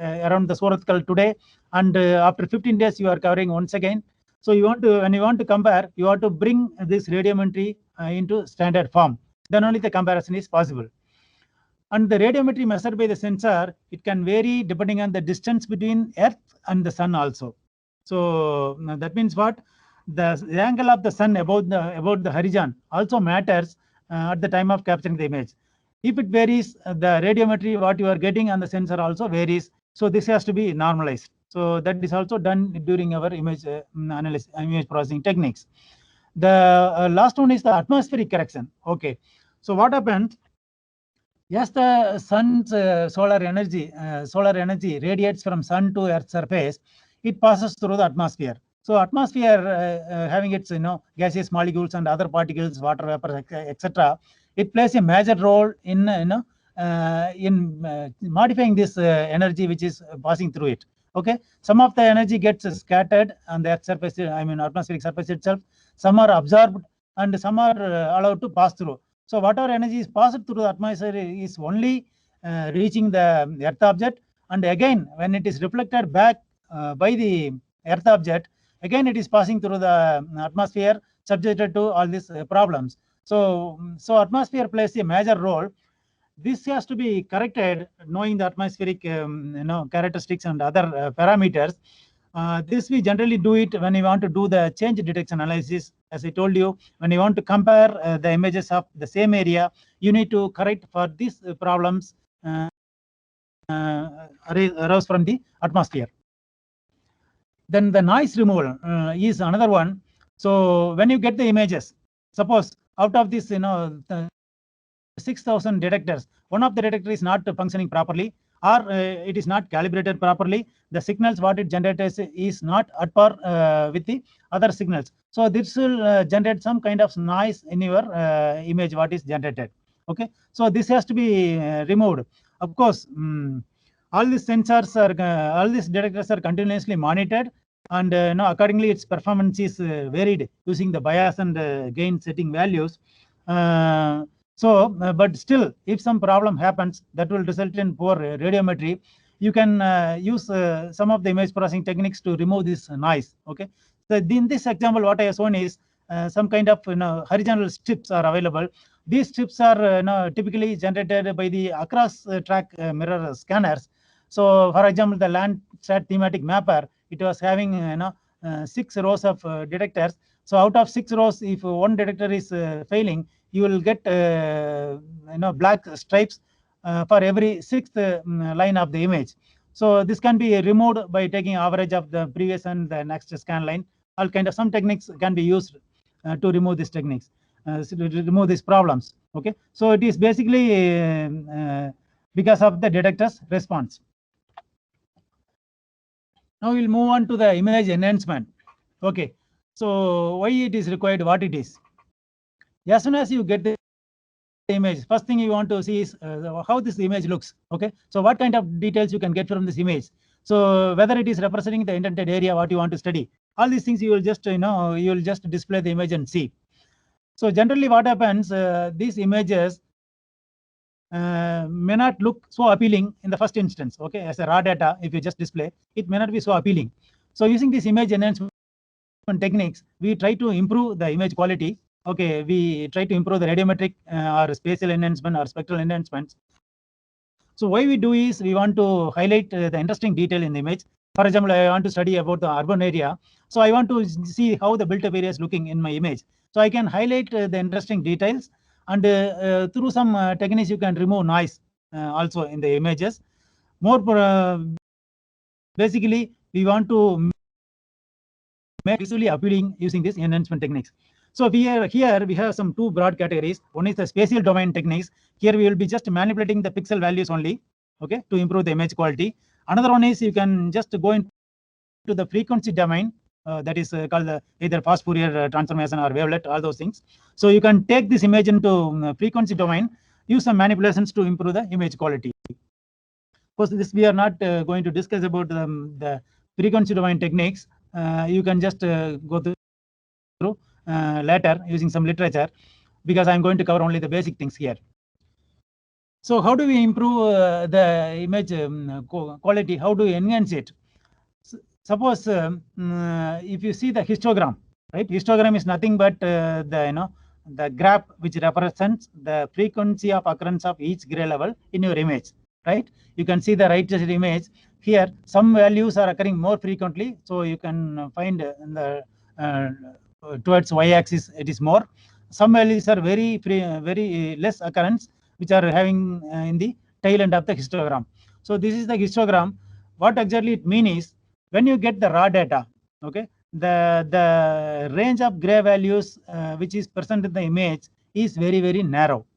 around the Surathkal today, and after 15 days you are covering once again. So you want to, when you want to compare, you have to bring this radiometry into standard form. Then only the comparison is possible. And the radiometry measured by the sensor, it can vary depending on the distance between Earth and the Sun also. So that means what? The angle of the sun about the horizon also matters at the time of capturing the image. If it varies, the radiometry what you are getting on the sensor also varies. So this has to be normalized. So that is also done during our image analysis, image processing techniques. The last one is the atmospheric correction. Okay, so what happens? Yes, the sun's solar energy radiates from sun to Earth's surface. It passes through the atmosphere. So atmosphere having its gaseous molecules and other particles, water vapor, etc. It plays a major role in modifying this energy which is passing through it. Okay, some of the energy gets scattered on the Earth surface. I mean atmospheric surface itself. Some are absorbed and some are allowed to pass through. So whatever energy is passed through the atmosphere is only reaching the Earth object, and again when it is reflected back by the Earth object, again it is passing through the atmosphere, subjected to all these problems. So atmosphere plays a major role. This has to be corrected, knowing the atmospheric characteristics and other parameters. This we generally do it when you want to do the change detection analysis. As I told you, when you want to compare the images of the same area, you need to correct for these problems arose from the atmosphere. Then the noise removal is another one. So when you get the images, suppose out of this, 6,000 detectors, one of the detector is not functioning properly, or it is not calibrated properly. The signals what it generates is not at par with the other signals. So this will generate some kind of noise in your image what is generated. Okay, so this has to be removed. Of course, all these sensors are, all these detectors are continuously monitored, and accordingly its performance is varied using the bias and gain setting values. But still, if some problem happens that will result in poor radiometry, you can use some of the image processing techniques to remove this noise. Okay, so in this example, what I have shown is some kind of horizontal strips are available. These strips are typically generated by the across track mirror scanners. So, for example, the Landsat thematic mapper, it was having 6 rows of detectors. So, out of 6 rows, if one detector is failing, you will get black stripes for every 6th line of the image. So this can be removed by taking average of the previous and the next scan line. All kind of some techniques can be used to remove these techniques, to remove these problems. Okay, so it is basically because of the detector's response. Now we'll move on to the image enhancement. Okay, so why it is required, what it is. As soon as you get the image, first thing you want to see is how this image looks. Okay, so what kind of details you can get from this image. So whether it is representing the intended area what you want to study, all these things you will just you will just display the image and see. So generally what happens, these images may not look so appealing in the first instance. Okay, as a raw data, if you just display, it may not be so appealing. So using this image enhancement techniques, we try to improve the image quality. Okay, we try to improve the radiometric or spatial enhancement or spectral enhancements. So why we do is we want to highlight the interesting detail in the image. For example, I want to study about the urban area. So I want to see how the built-up area is looking in my image. So I can highlight the interesting details, and through some techniques you can remove noise also in the images. More basically, we want to make visually appealing using these enhancement techniques. So here we have some 2 broad categories. One is the spatial domain techniques. Here we will be just manipulating the pixel values only, okay, to improve the image quality. Another one is you can just go into the frequency domain, that is called either fast Fourier transformation or wavelet, all those things. So you can take this image into frequency domain, use some manipulations to improve the image quality. Of course, this we are not going to discuss about the frequency domain techniques. You can just go through later using some literature, because I'm going to cover only the basic things here. So how do we improve the image quality? How do we enhance it? Suppose if you see the histogram, right? Histogram is nothing but the graph which represents the frequency of occurrence of each gray level in your image, right? You can see the right side image here. Some values are occurring more frequently, so you can find in the towards y-axis it is more. Some values are very less occurrence, which are having in the tail end of the histogram. So this is the histogram. What exactly it means is, when you get the raw data, okay, the range of gray values which is present in the image is very narrow.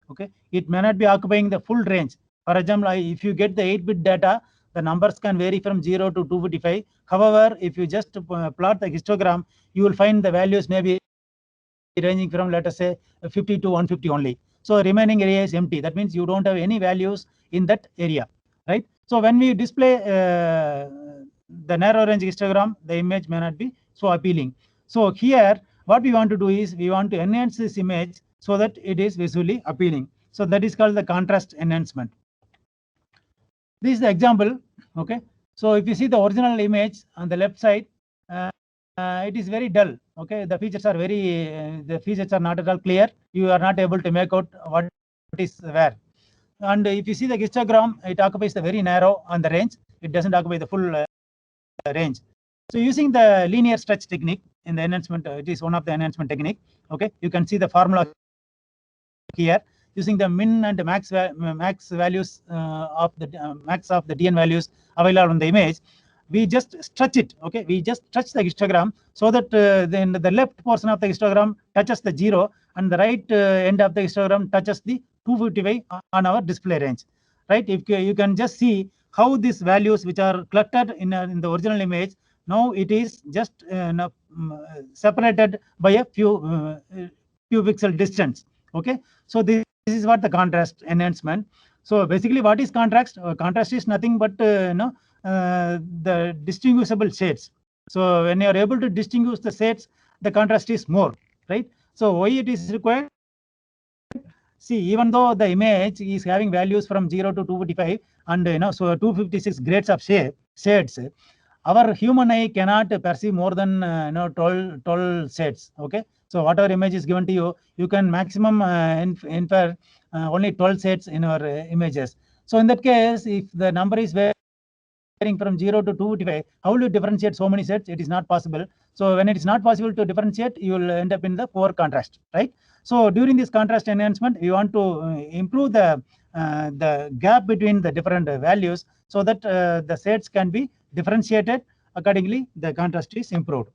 Okay, it may not be occupying the full range. For example, if you get the 8-bit data, the numbers can vary from 0 to 255. However, if you just plot the histogram, you will find the values may be ranging from, let us say, 50 to 150 only. So remaining area is empty. That means you don't have any values in that area, right? So when we display the narrow range histogram, the image may not be so appealing. So here, what we want to do is we want to enhance this image so that it is visually appealing. So that is called the contrast enhancement. This is the example. Okay. So if you see the original image on the left side, it is very dull. Okay. The features are not at all clear. You are not able to make out what is where. And if you see the histogram, it occupies the very narrow on the range. It doesn't occupy the full range. So using the linear stretch technique in the enhancement, it is one of the enhancement technique. Okay, you can see the formula here. Using the min and max values of the max of the DN values available on the image, we just stretch it. Okay, we just stretch the histogram so that then the left portion of the histogram touches the 0 and the right end of the histogram touches the 255 on our display range. Right? If you can just see how these values which are cluttered in the original image, now it is just separated by a few pixel distance. Okay, so this is what the contrast enhancement. So basically, what is contrast? Contrast is nothing but the distinguishable shades. So when you are able to distinguish the shades, the contrast is more, right? So why it is required? See, even though the image is having values from 0 to 255 and so 256 grades of shades, our human eye cannot perceive more than 12 shades. Okay, so whatever image is given to you, you can maximum infer only 12 shades in our images. So in that case, if the number is varying from 0 to 255, how will you differentiate so many shades? It is not possible. So when it is not possible to differentiate, you will end up in the poor contrast, right? So during this contrast enhancement, we want to improve the gap between the different values so that the shades can be differentiated. Accordingly, the contrast is improved.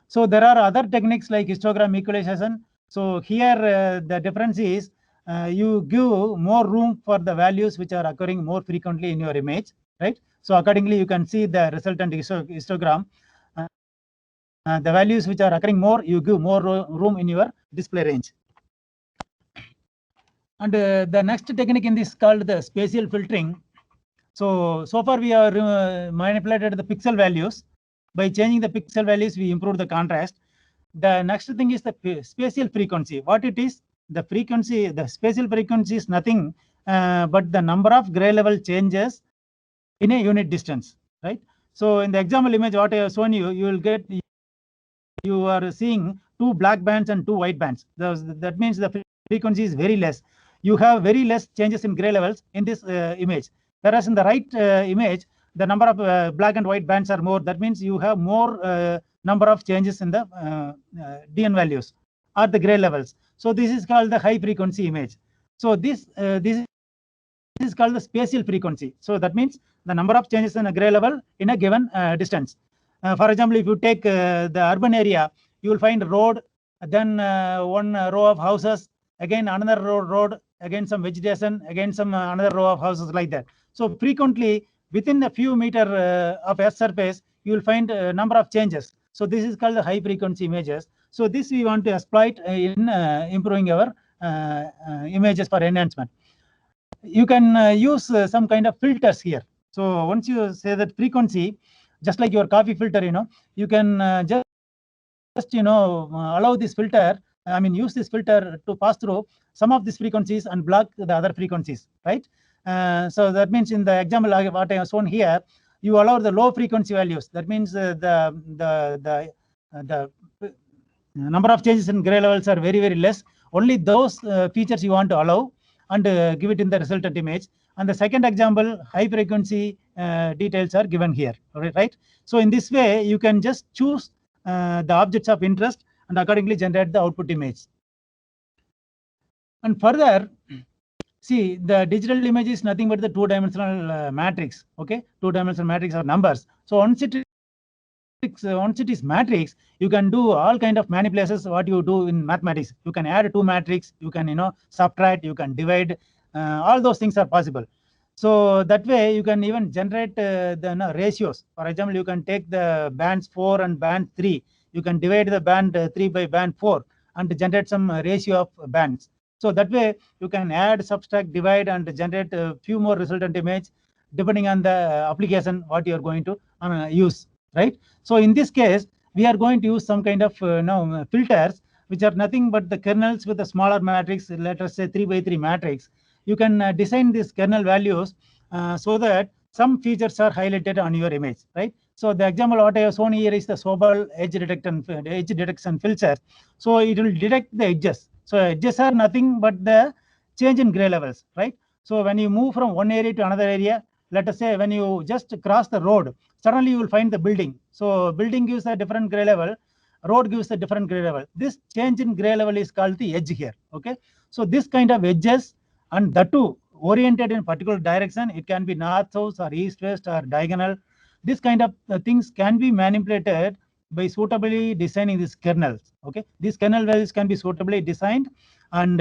So there are other techniques like histogram equalization. So here the difference is you give more room for the values which are occurring more frequently in your image, right? So accordingly, you can see the resultant histogram. The values which are occurring more, you give more room in your display range. And the next technique in this is called the spatial filtering. So far we are manipulated the pixel values. By changing the pixel values, we improve the contrast. The next thing is the spatial frequency. What it is? The frequency, the spatial frequency is nothing but the number of gray level changes in a unit distance, right? So in the example image, what I have shown you, you are seeing 2 black bands and 2 white bands. That means the frequency is very less. You have very less changes in gray levels in this image. Whereas in the right image, the number of black and white bands are more. That means you have more number of changes in the DN values or the gray levels. So this is called the high frequency image. So this is called the spatial frequency. So that means the number of changes in a gray level in a given distance. For example, if you take the urban area, you will find a road, then one row of houses, again another road, again some vegetation, again some another row of houses, like that. So frequently within a few meters of a surface, you will find a number of changes. So this is called the high frequency images. So this we want to exploit in improving our images for enhancement. You can use some kind of filters here. So once you say that frequency, just like your coffee filter, you can just allow this filter, use this filter to pass through some of these frequencies and block the other frequencies, right? So that means in the example what I have shown here, you allow the low frequency values. That means the number of changes in gray levels are very, very less. Only those features you want to allow and give it in the resultant image. And the second example, high frequency details are given here, right? So in this way, you can just choose the objects of interest and accordingly generate the output image. And further, see, the digital image is nothing but the two-dimensional matrix. Okay, two-dimensional matrix are numbers. So once it is matrix, you can do all kind of manipulations. What you do in mathematics, you can add two matrix, you can subtract, you can divide. All those things are possible. So that way you can even generate the ratios. For example, you can take the bands 4 and band 3. You can divide the band 3 by band 4 and generate some ratio of bands. So that way you can add, subtract, divide, and generate a few more resultant image depending on the application what you are going to use, right? So in this case, we are going to use some kind of filters which are nothing but the kernels with a smaller matrix, let us say 3 by 3 matrix. You can design these kernel values so that some features are highlighted on your image, right? So the example what I have shown here is the Sobel edge detection filter. So it will detect the edges. So edges are nothing but the change in gray levels, right? So when you move from one area to another area, let us say when you just cross the road, suddenly you will find the building. So building gives a different gray level, road gives a different gray level. This change in gray level is called the edge here, okay? So this kind of edges, and that too oriented in particular direction, it can be north, south, or east, west, or diagonal. This kind of things can be manipulated by suitably designing these kernels, okay? These kernel values can be suitably designed and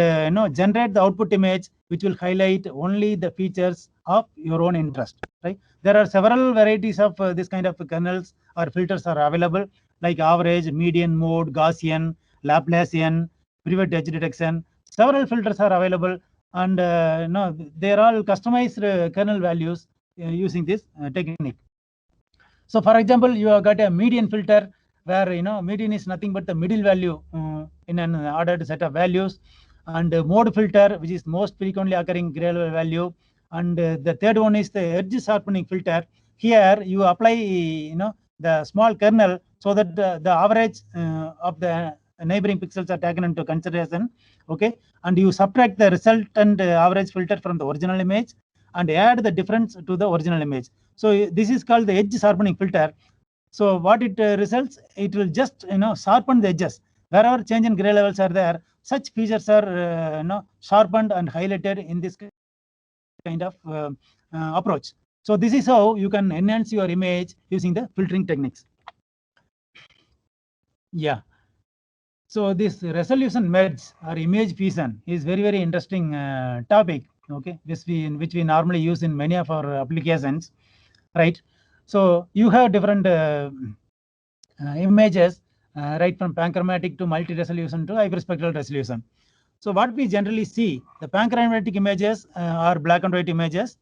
generate the output image, which will highlight only the features of your own interest, right? There are several varieties of this kind of kernels or filters are available, like average, median, mode, Gaussian, Laplacian, pivot edge detection. Several filters are available, and they are all customized kernel values using this technique. So for example, you have got a median filter where median is nothing but the middle value in an ordered set of values, and mode filter, which is most frequently occurring gray level value, and the third one is the edge sharpening filter. Here you apply the small kernel so that the average of the neighboring pixels are taken into consideration, okay, and you subtract the resultant average filter from the original image and add the difference to the original image. So this is called the edge sharpening filter. So what it results, it will just sharpen the edges. Wherever change in gray levels are there, such features are sharpened and highlighted in this kind of approach. So this is how you can enhance your image using the filtering techniques. Yeah. So this resolution merge or image fusion is very interesting topic, okay, which we normally use in many of our applications, right? So you have different images, right from panchromatic to multi-resolution to hyperspectral resolution. So what we generally see, the panchromatic images are black and white images.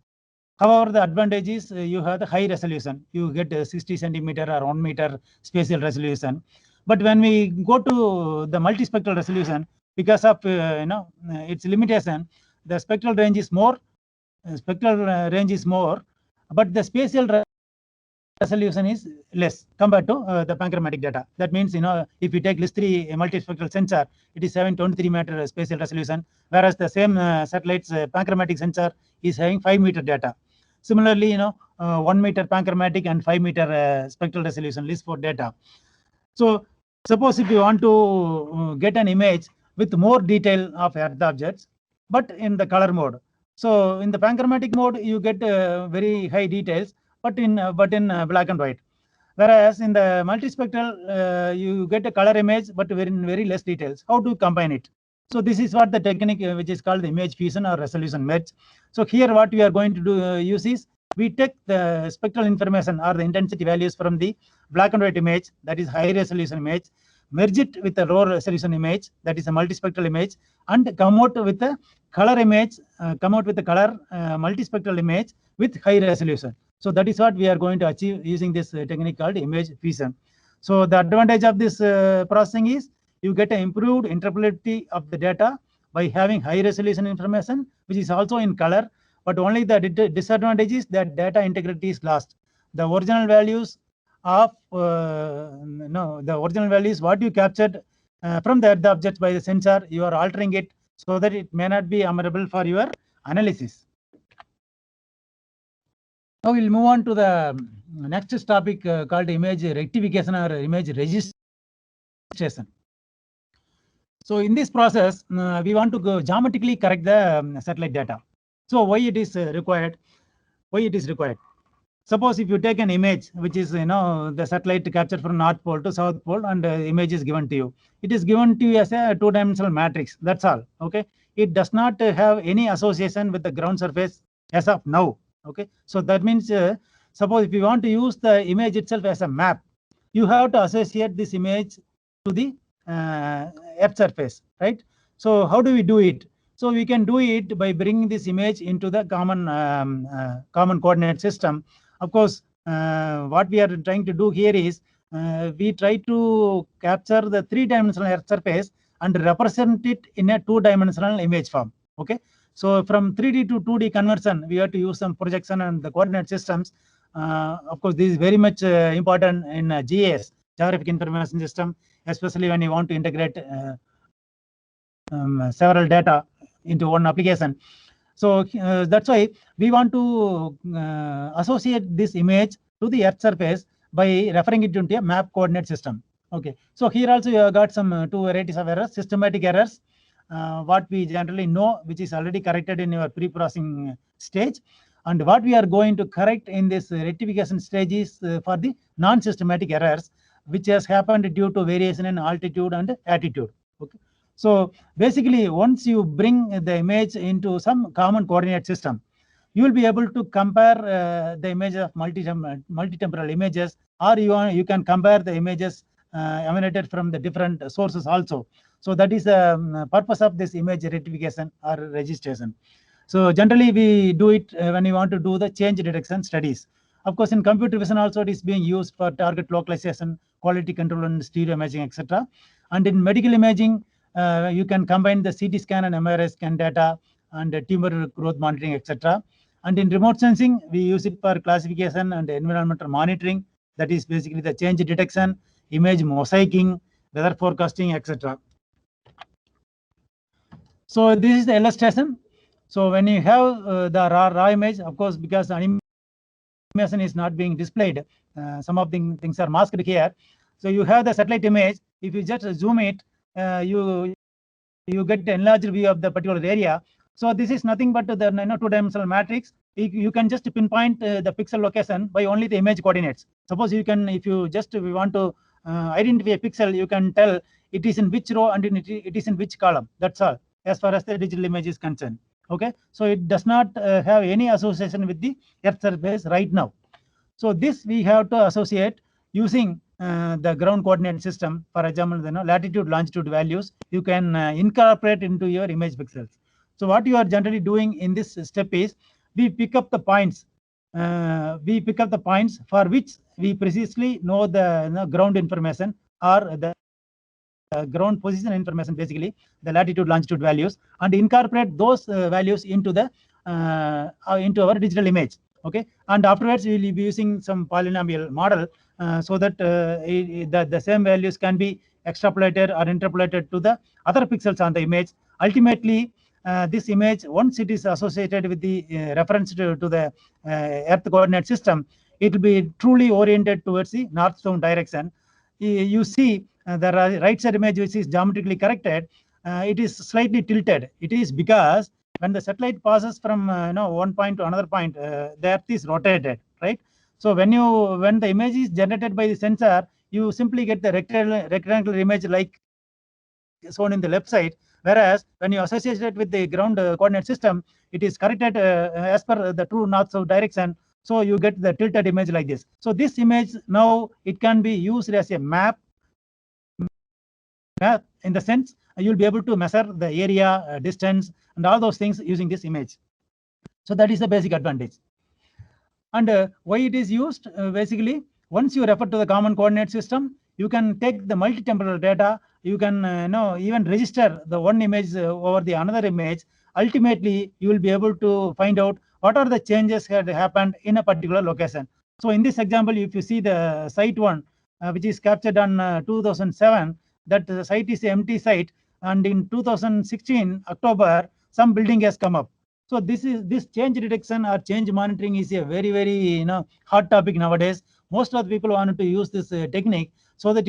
However, the advantage is you have the high resolution. You get 60 centimeter or 1 meter spatial resolution. But when we go to the multispectral resolution, because of its limitation, the spectral range is more. But the spatial resolution is less compared to the panchromatic data. That means, if you take LIS3 multispectral sensor, it is having 23 meter spatial resolution, whereas the same satellite's panchromatic sensor is having 5 meter data. Similarly, 1 meter panchromatic and 5 meter spectral resolution LIS4 data. So suppose if you want to get an image with more detail of Earth objects, but in the color mode. So in the panchromatic mode, you get very high details, but in black and white. Whereas in the multispectral, you get a color image, but very less details. How to combine it? So this is what the technique which is called the image fusion or resolution merge. So here what we are going to do use is we take the spectral information or the intensity values from the black and white image, that is high resolution image, merge it with a low resolution image, that is a multispectral image, and come out with a color image, multispectral image with high resolution. So that is what we are going to achieve using this technique called image fusion. So the advantage of this processing is you get an improved interpretability of the data by having high resolution information, which is also in color, but only the disadvantage is that data integrity is lost. The original values of the original values what you captured from the object by the sensor, you are altering it so that it may not be amenable for your analysis. Now we'll move on to the next topic called image rectification or image registration. So in this process, we want to go geometrically correct the satellite data. So why it is required? Suppose if you take an image, which is the satellite captured from North Pole to South Pole, and image is given to you. It is given to you as a two-dimensional matrix. That's all. Okay. It does not have any association with the ground surface as of now. Okay. So that means, suppose if you want to use the image itself as a map, you have to associate this image to the Earth surface, right? So how do we do it? So we can do it by bringing this image into the common coordinate system. Of course, what we are trying to do here is we try to capture the three-dimensional Earth surface and represent it in a two-dimensional image form. Okay, so from 3D to 2D conversion, we have to use some projection and the coordinate systems. Of course, this is very much important in GIS, Geographic Information System, especially when you want to integrate several data into one application. So that's why we want to associate this image to the Earth surface by referring it into a map coordinate system. Okay, so here also you have got some two varieties of errors: systematic errors, what we generally know, which is already corrected in your pre-processing stage, and what we are going to correct in this rectification stage is for the non-systematic errors, which has happened due to variation in altitude and attitude. Okay, so basically, once you bring the image into some common coordinate system, you will be able to compare the images of multi-temporal images, or you can compare the images emanated from the different sources also. So that is the purpose of this image rectification or registration. So generally we do it when you want to do the change detection studies. Of course, in computer vision also it is being used for target localization, quality control, and stereo imaging, etc. And in medical imaging, you can combine the CT scan and MRI scan data and tumor growth monitoring, etc. And in remote sensing, we use it for classification and environmental monitoring. That is basically the change detection, image mosaicing, weather forecasting, etc. So this is the illustration. So when you have the raw image, of course, because animation is not being displayed, some of the things are masked here. So you have the satellite image. If you just zoom it, you get the enlarged view of the particular area. So this is nothing but the two-dimensional matrix. You can just pinpoint the pixel location by only the image coordinates. Suppose you can, if you want to identify a pixel, you can tell it is in which row and it is in which column. That's all, as far as the digital image is concerned. Okay, so it does not have any association with the Earth surface right now. So this we have to associate using the ground coordinate system. For example, latitude, longitude values you can incorporate into your image pixels. So what you are generally doing in this step is we pick up the points. We pick up the points for which we precisely know the ground information or the ground position information, basically the latitude, longitude values, and incorporate those values into into our digital image. Okay, and afterwards we will be using some polynomial model so that the same values can be extrapolated or interpolated to the other pixels on the image. Ultimately, this image, once it is associated with the reference to the Earth coordinate system, it will be truly oriented towards the north-south direction. You see the right side image, which is geometrically corrected, it is slightly tilted. It is because when the satellite passes from one point to another point, the Earth is rotated, right? So when the image is generated by the sensor, you simply get the rectangular image like shown in the left side. Whereas when you associate it with the ground coordinate system, it is corrected as per the true north-south direction. So you get the tilted image like this. So this image now it can be used as a map in the sense you'll be able to measure the area, distance, and all those things using this image. So that is the basic advantage. And why it is used? Basically, once you refer to the common coordinate system, you can take the multi-temporal data. You can even register the one image over the another image. Ultimately, you will be able to find out what are the changes that happened in a particular location. So in this example, if you see the site one, which is captured on 2007, that site is an empty site, and in 2016 October, some building has come up. So this change detection or change monitoring is a very, very hot topic nowadays. Most of the people want to use this technique so that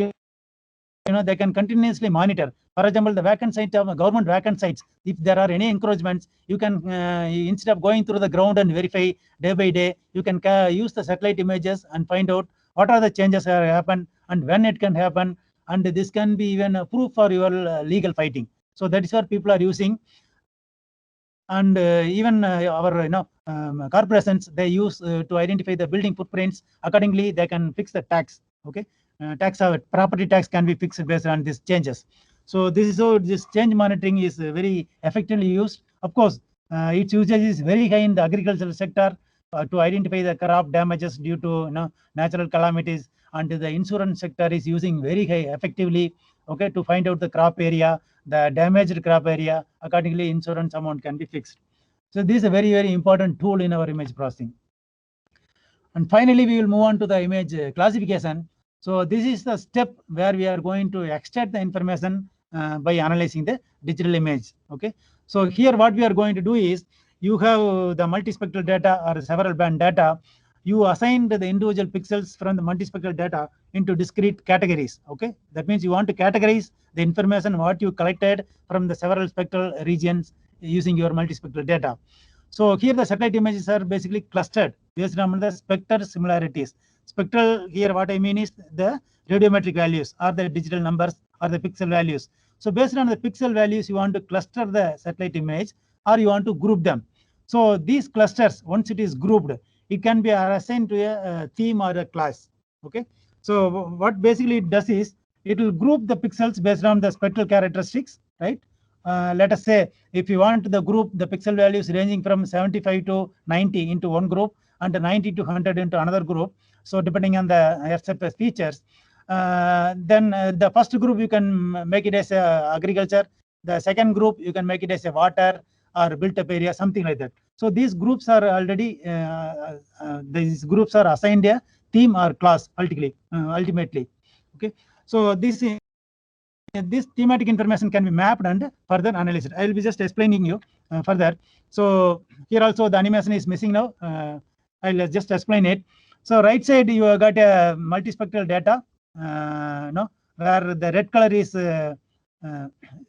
they can continuously monitor. For example, the vacant site of government vacant sites, if there are any encroachments, you can instead of going through the ground and verify day by day, you can use the satellite images and find out what are the changes that happened and when it can happen. And this can be even a proof for your legal fighting. So that is what people are using. And even our corporations, they use to identify the building footprints. Accordingly, they can fix the tax. Okay, property tax can be fixed based on these changes. So this change monitoring is very effectively used. Of course, its usage is very high in the agricultural sector to identify the crop damages due to natural calamities, and the insurance sector is using very high effectively, okay, to find out the crop area, the damaged crop area. Accordingly, insurance amount can be fixed. So this is a very, very important tool in our image processing. And finally, we will move on to the image classification. So this is the step where we are going to extract the information by analyzing the digital image. Okay. So here what we are going to do is, you have the multispectral data or several band data. You assign the individual pixels from the multispectral data into discrete categories. Okay. That means you want to categorize the information what you collected from the several spectral regions using your multispectral data. So here the satellite images are basically clustered based on the spectral similarities. Spectral, here what I mean is the radiometric values or the digital numbers or the pixel values. So based on the pixel values, you want to cluster the satellite image or you want to group them. So these clusters, once it is grouped, it can be assigned to a theme or a class. Okay. So what basically it does is, it will group the pixels based on the spectral characteristics, right? Let us say if you want the group, the pixel values ranging from 75 to 90 into one group and 90 to 100 into another group. So depending on the SFS features, then the first group you can make it as agriculture. The second group you can make it as a water or built up area, something like that. So these groups are already these groups are assigned a theme or class ultimately. Okay. So this thematic information can be mapped and further analyzed. I will be just explaining you further. So here also the animation is missing now. I'll just explain it. So right side you have got a multispectral data, where the red color is the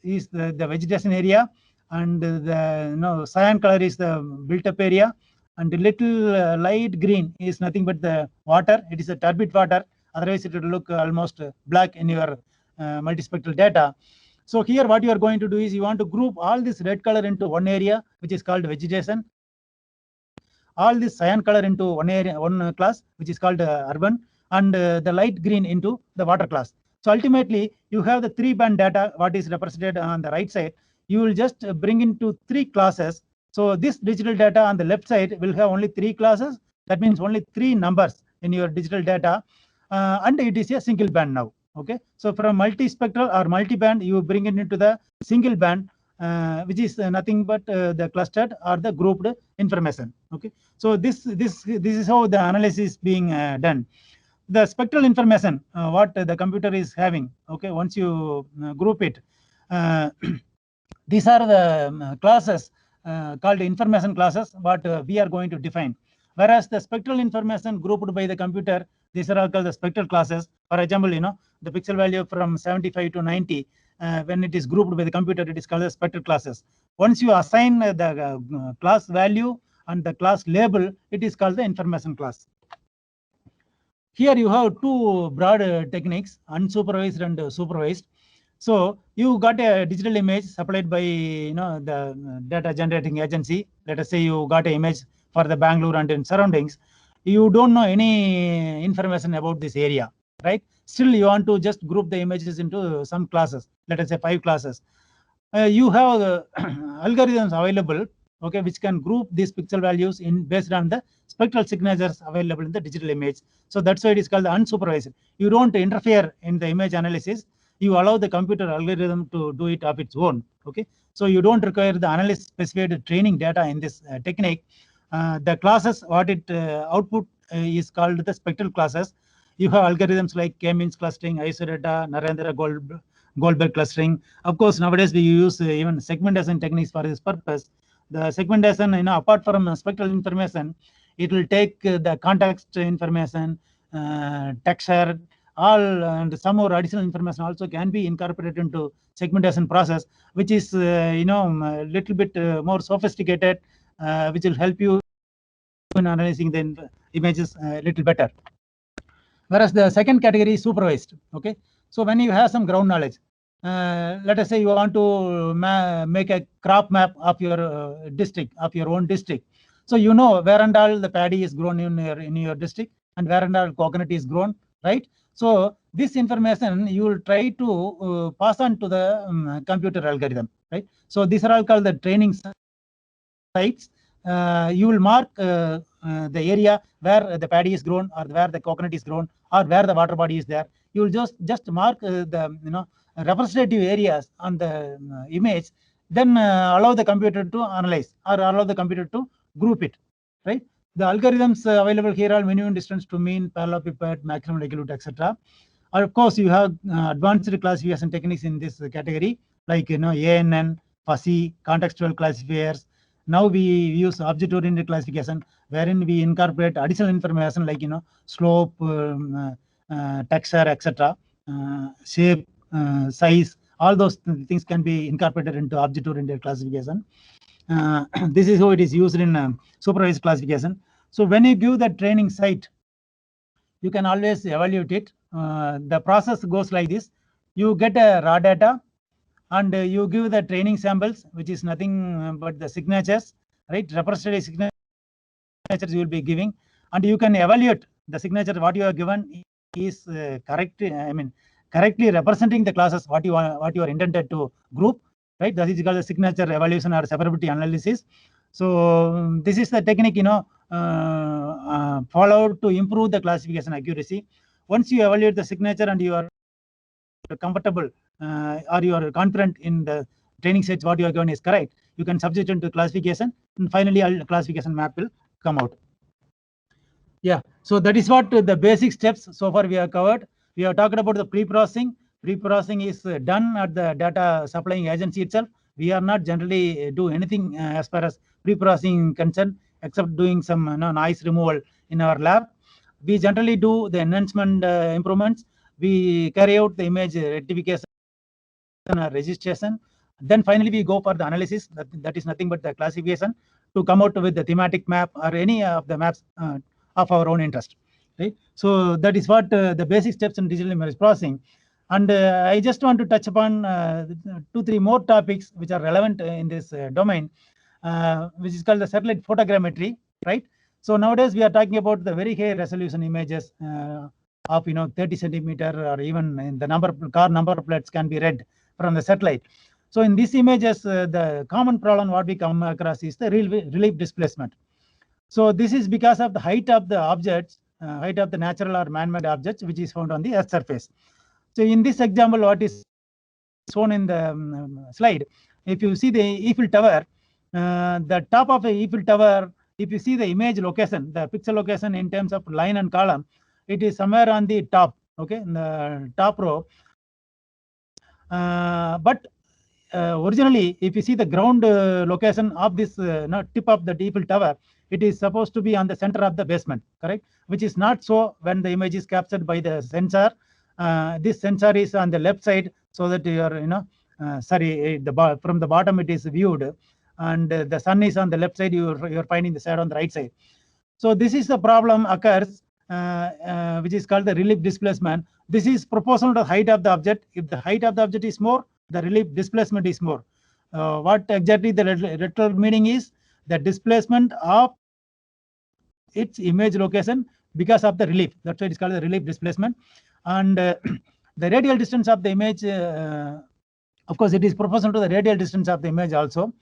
vegetation area, and the cyan color is the built-up area, and the little light green is nothing but the water. It is a turbid water. Otherwise, it will look almost black in your multispectral data. So here what you are going to do is, you want to group all this red color into one area, which is called vegetation, all this cyan color into one area, one class, which is called urban, and the light green into the water class. So ultimately you have the 3-band data what is represented on the right side. You will just bring into 3 classes. So this digital data on the left side will have only 3 classes. That means only 3 numbers in your digital data, and it is a single band now. Okay. So from multispectral or multi-band, you bring it into the single band, which is nothing but the clustered or the grouped information. Okay. So this is how the analysis is being done. The spectral information what the computer is having. Okay. Once you group it, these are the classes called information classes what we are going to define. Whereas the spectral information grouped by the computer, these are all called the spectral classes. For example, the pixel value from 75 to 90, when it is grouped by the computer, it is called the spectral classes. Once you assign the class value and the class label, it is called the information class. Here you have 2 broad techniques, unsupervised and supervised. So you got a digital image supplied by the data generating agency. Let us say you got an image for the Bangalore and its surroundings. You don't know any information about this area, right? Still you want to just group the images into some classes. Let us say 5 classes. You have algorithms available, okay, which can group these pixel values based on the spectral signatures available in the digital image. So that's why it is called the unsupervised. You don't interfere in the image analysis. You allow the computer algorithm to do it of its own. Okay. So you don't require the analyst specified training data in this technique. The classes what it output is called the spectral classes. You have algorithms like K-means clustering, Isodata, Narendra Goldberg clustering. Of course, nowadays we use even segmentation techniques for this purpose. The segmentation, apart from spectral information, it will take the context information, texture, all, and some more additional information also can be incorporated into segmentation process, which is a little bit more sophisticated, which will help you in analyzing the images a little better. Whereas the second category is supervised. Okay. So when you have some ground knowledge, let us say you want to make a crop map of your district, of your own district. So where and all the paddy is grown in your district, and where and all coconut is grown, right? So this information you will try to pass on to the computer algorithm, right? So these are all called the training sites. You will mark the area where the paddy is grown, or where the coconut is grown, or where the water body is there. You will just mark the representative areas on the image, then allow the computer to analyze or allow the computer to group it, right? The algorithms available here are minimum distance to mean, parallelepiped, maximum likelihood, etc. Of course, you have advanced classification techniques in this category, like ANN, fuzzy, contextual classifiers. Now we use object-oriented classification, wherein we incorporate additional information like slope, texture, etc., shape, size. All those things can be incorporated into object-oriented classification. This is how it is used in supervised classification. So when you give the training site, you can always evaluate it. The process goes like this: you get a raw data, and you give the training samples, which is nothing but the signatures, right? Representative signatures you will be giving, and you can evaluate the signature what you have given is correct. I mean, correctly representing the classes what you are intended to group, right? That is called the signature evaluation or separability analysis. So this is the technique followed to improve the classification accuracy. Once you evaluate the signature and you are comfortable or you are confident in the training sets what you are given is correct, you can subject it to classification, and finally a classification map will come out. Yeah, so that is what the basic steps so far we have covered. We have talked about the pre-processing. Pre-processing is done at the data supplying agency itself. We are not generally do anything as far as pre-processing concerned, except doing some noise removal in our lab. We generally do the enhancement improvements. We carry out the image rectification or registration. Then finally we go for the analysis. That is nothing but the classification to come out with the thematic map or any of the maps of our own interest, right? So that is what the basic steps in digital image processing. And I just want to touch upon 2-3 more topics which are relevant in this domain, which is called the satellite photogrammetry, right? So nowadays we are talking about the very high resolution images of 30 centimeter, or even in the car number plates can be read from the satellite. So in these images, the common problem what we come across is the relief displacement. So this is because of the height of the objects, height of the natural or man-made objects, which is found on the Earth surface. So in this example, what is shown in the slide, if you see the Eiffel Tower, the top of the Eiffel Tower, if you see the image location, the pixel location in terms of line and column, it is somewhere on the top, okay, in the top row. But originally, if you see the ground location of this tip of the Eiffel Tower, it is supposed to be on the center of the basement, correct? Which is not so when the image is captured by the sensor. This sensor is on the left side, so that you are, from the bottom it is viewed, and the sun is on the left side. You're finding the side on the right side. So this is the problem occurs, which is called the relief displacement. This is proportional to the height of the object. If the height of the object is more, the relief displacement is more. What exactly the literal meaning is? The displacement of its image location because of the relief. That's why it is called the relief displacement. And the radial distance of the image, of course, it is proportional to the radial distance of the image also.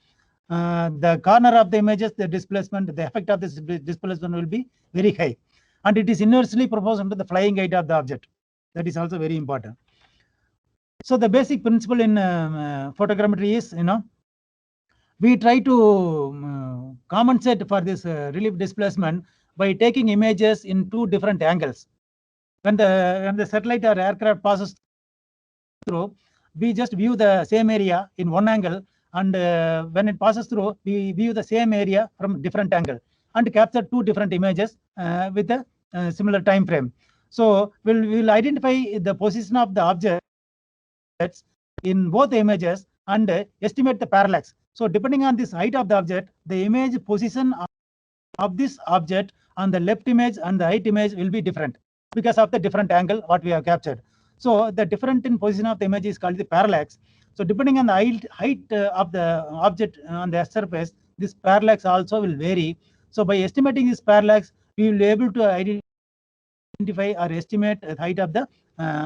The corner of the images, the displacement, the effect of this displacement will be very high. And it is inversely proportional to the flying height of the object. That is also very important. So the basic principle in photogrammetry is, we try to compensate for this relief displacement by taking images in 2 different angles. When the satellite or aircraft passes through, we just view the same area in one angle, and when it passes through, we view the same area from different angle and capture 2 different images with a similar time frame. So we'll identify the position of the objects in both the images and estimate the parallax. So depending on this height of the object, the image position of this object on the left image and the right image will be different because of the different angle what we have captured. So the different in position of the image is called the parallax. So depending on the height of the object on the surface, this parallax also will vary. So by estimating this parallax, we will be able to identify or estimate the height of the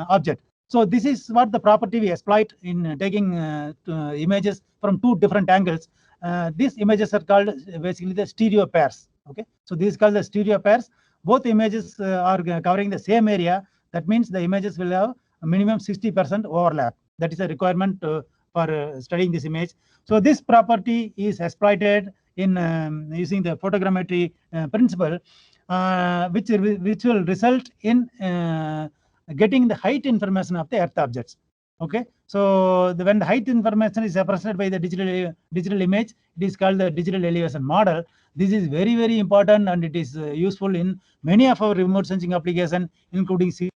object. So this is what the property we exploit in taking images from 2 different angles. These images are called basically the stereo pairs. Okay, so these are called the stereo pairs. Both images are covering the same area. That means the images will have a minimum 60% overlap. That is a requirement for studying this image. So this property is exploited in using the photogrammetry principle, which will result in getting the height information of the Earth objects. Okay, so when the height information is represented by the digital image, it is called the digital elevation model. This is very, very important, and it is useful in many of our remote sensing applications, including civil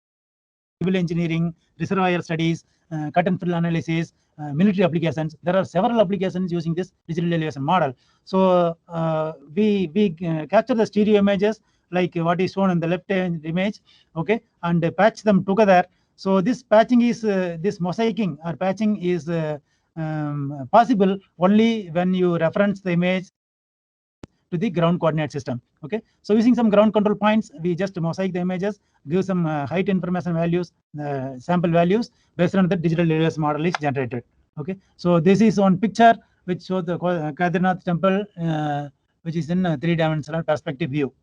engineering, reservoir studies, cut and fill analysis, military applications. There are several applications using this digital elevation model. So we capture the stereo images like what is shown in the left hand image, okay, and patch them together. So this patching is this mosaicing or patching is possible only when you reference the image to the ground coordinate system. Okay, so using some ground control points, we just mosaic the images, give some height information values, sample values, based on the digital elevation model is generated. Okay, so this is one picture which shows the Kedarnath temple, which is in a 3-dimensional perspective view.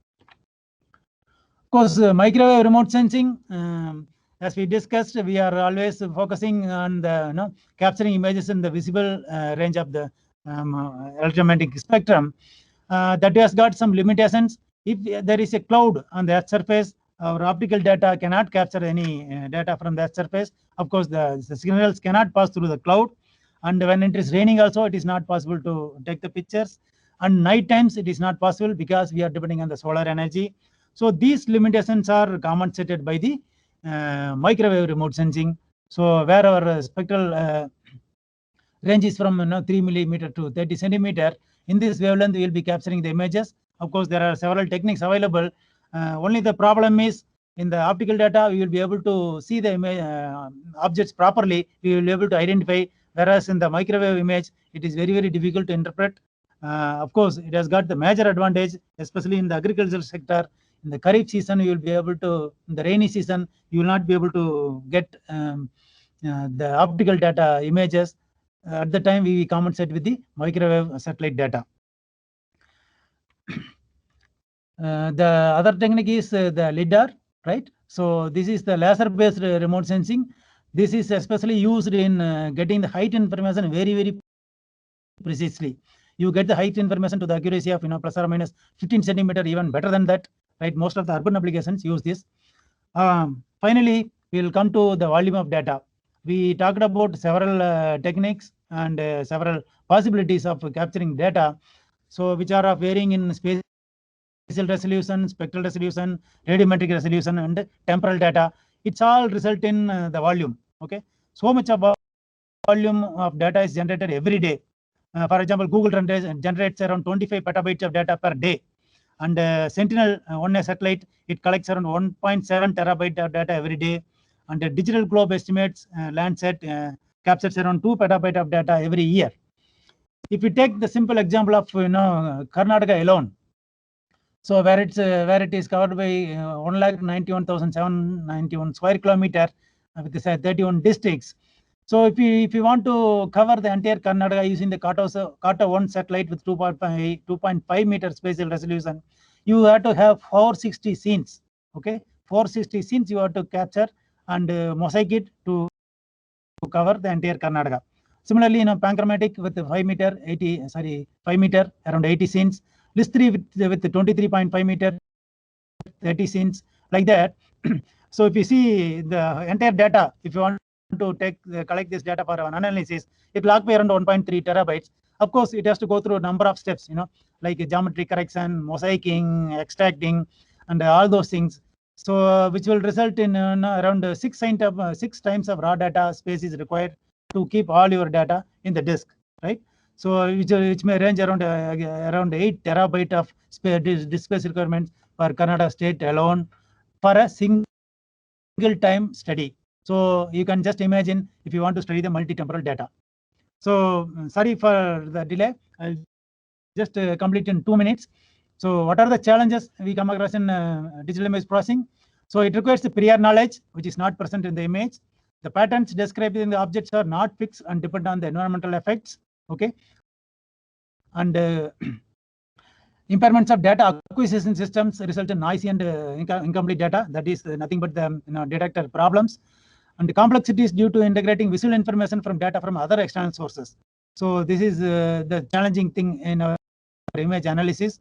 Of course, microwave remote sensing, as we discussed, we are always focusing on the capturing images in the visible range of the electromagnetic spectrum. That has got some limitations. If there is a cloud on the Earth surface, our optical data cannot capture any data from the Earth surface. Of course, the signals cannot pass through the cloud. And when it is raining also, it is not possible to take the pictures. And night times, it is not possible because we are depending on the solar energy. So these limitations are compensated by the microwave remote sensing. So where our spectral range is from 3 millimeter to 30 centimeter, in this wavelength we will be capturing the images. Of course, there are several techniques available. Only the problem is in the optical data, we will be able to see the image, objects properly. We will be able to identify. Whereas in the microwave image, it is very, very difficult to interpret. Of course, it has got the major advantage, especially in the agricultural sector. In the Kharif season, you will be able to, in the rainy season, you will not be able to get the optical data images. At the time, we compensate with the microwave satellite data. The other technique is the LiDAR, right? So this is the laser-based remote sensing. This is especially used in getting the height information very, very precisely. You get the height information to the accuracy of plus or minus 15 centimeter, even better than that, right? Most of the urban applications use this. Finally, we will come to the volume of data. We talked about several techniques and several possibilities of capturing data, so which are of varying in spatial resolution, spectral resolution, radiometric resolution, and temporal data. It's all result in the volume. Okay, so much of volume of data is generated every day. For example, Google generates around 25 petabytes of data per day, and Sentinel-1 satellite, it collects around 1.7 terabyte of data every day, and the Digital Globe estimates Landsat captures around 2 petabyte of data every year. If we take the simple example of Karnataka alone, so where it is covered by 191,791 square kilometer with 31 districts. So if you want to cover the entire Karnataka using the Kata-1 satellite with 2.5 meter spatial resolution, you have to have 460 scenes. Okay, 460 scenes you have to capture and mosaic it to cover the entire Karnataka. Similarly, Panchromatic with 5 meter around 80 scenes. List 3 with 23.5 meter 30 scenes, like that. So if you see the entire data, if you want to collect this data for an analysis, it will occupy around 1.3 terabytes. Of course, it has to go through a number of steps, like geometry correction, mosaicing, extracting, and all those things. So which will result in around 6 times of raw data space is required to keep all your data in the disk, right? So which may range around 8 terabyte of disk space requirements for Karnataka state alone for a single time study. So you can just imagine if you want to study the multi-temporal data. So sorry for the delay. I'll just complete in 2 minutes. So what are the challenges we come across in digital image processing? So it requires the prior knowledge, which is not present in the image. The patterns described in the objects are not fixed and depend on the environmental effects. Okay. And impairments of data acquisition systems result in noisy and incomplete data. That is nothing but the detector problems. And the complexity is due to integrating visual information from data from other external sources. So this is the challenging thing in our image analysis.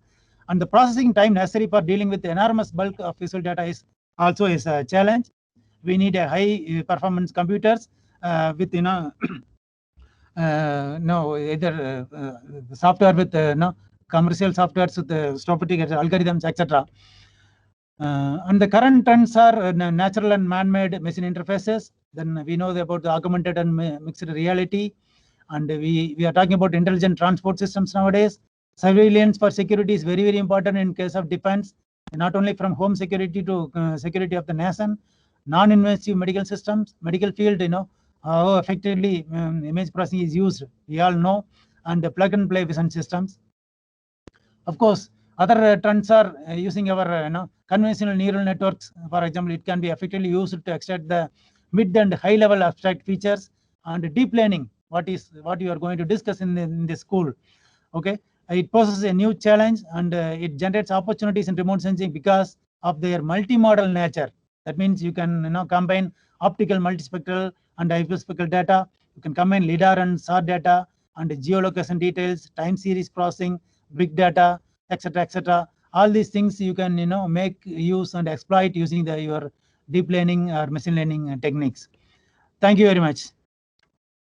And the processing time necessary for dealing with the enormous bulk of visual data is also a challenge. We need a high performance computers with no either software with no commercial softwares with stochastic algorithms, etc. And the current trends are natural and man-made machine interfaces. Then we know about the augmented and mixed reality, and we are talking about intelligent transport systems nowadays. Surveillance for security is very, very important in case of defense, not only from home security to security of the nation. Non-invasive medical systems, medical field, how effectively image processing is used, we all know, and the plug-and-play vision systems. Of course, other trends are using our conventional neural networks. For example, it can be effectively used to extract the mid and high level abstract features, and deep learning, what you are going to discuss in the school. Okay, it poses a new challenge, and it generates opportunities in remote sensing because of their multimodal nature. That means you can combine optical, multispectral, and hyperspectral data. You can combine LiDAR and SAR data, and geolocation details, time series processing, big data, etc., etc. All these things you can make use and exploit using your deep learning or machine learning techniques. Thank you very much.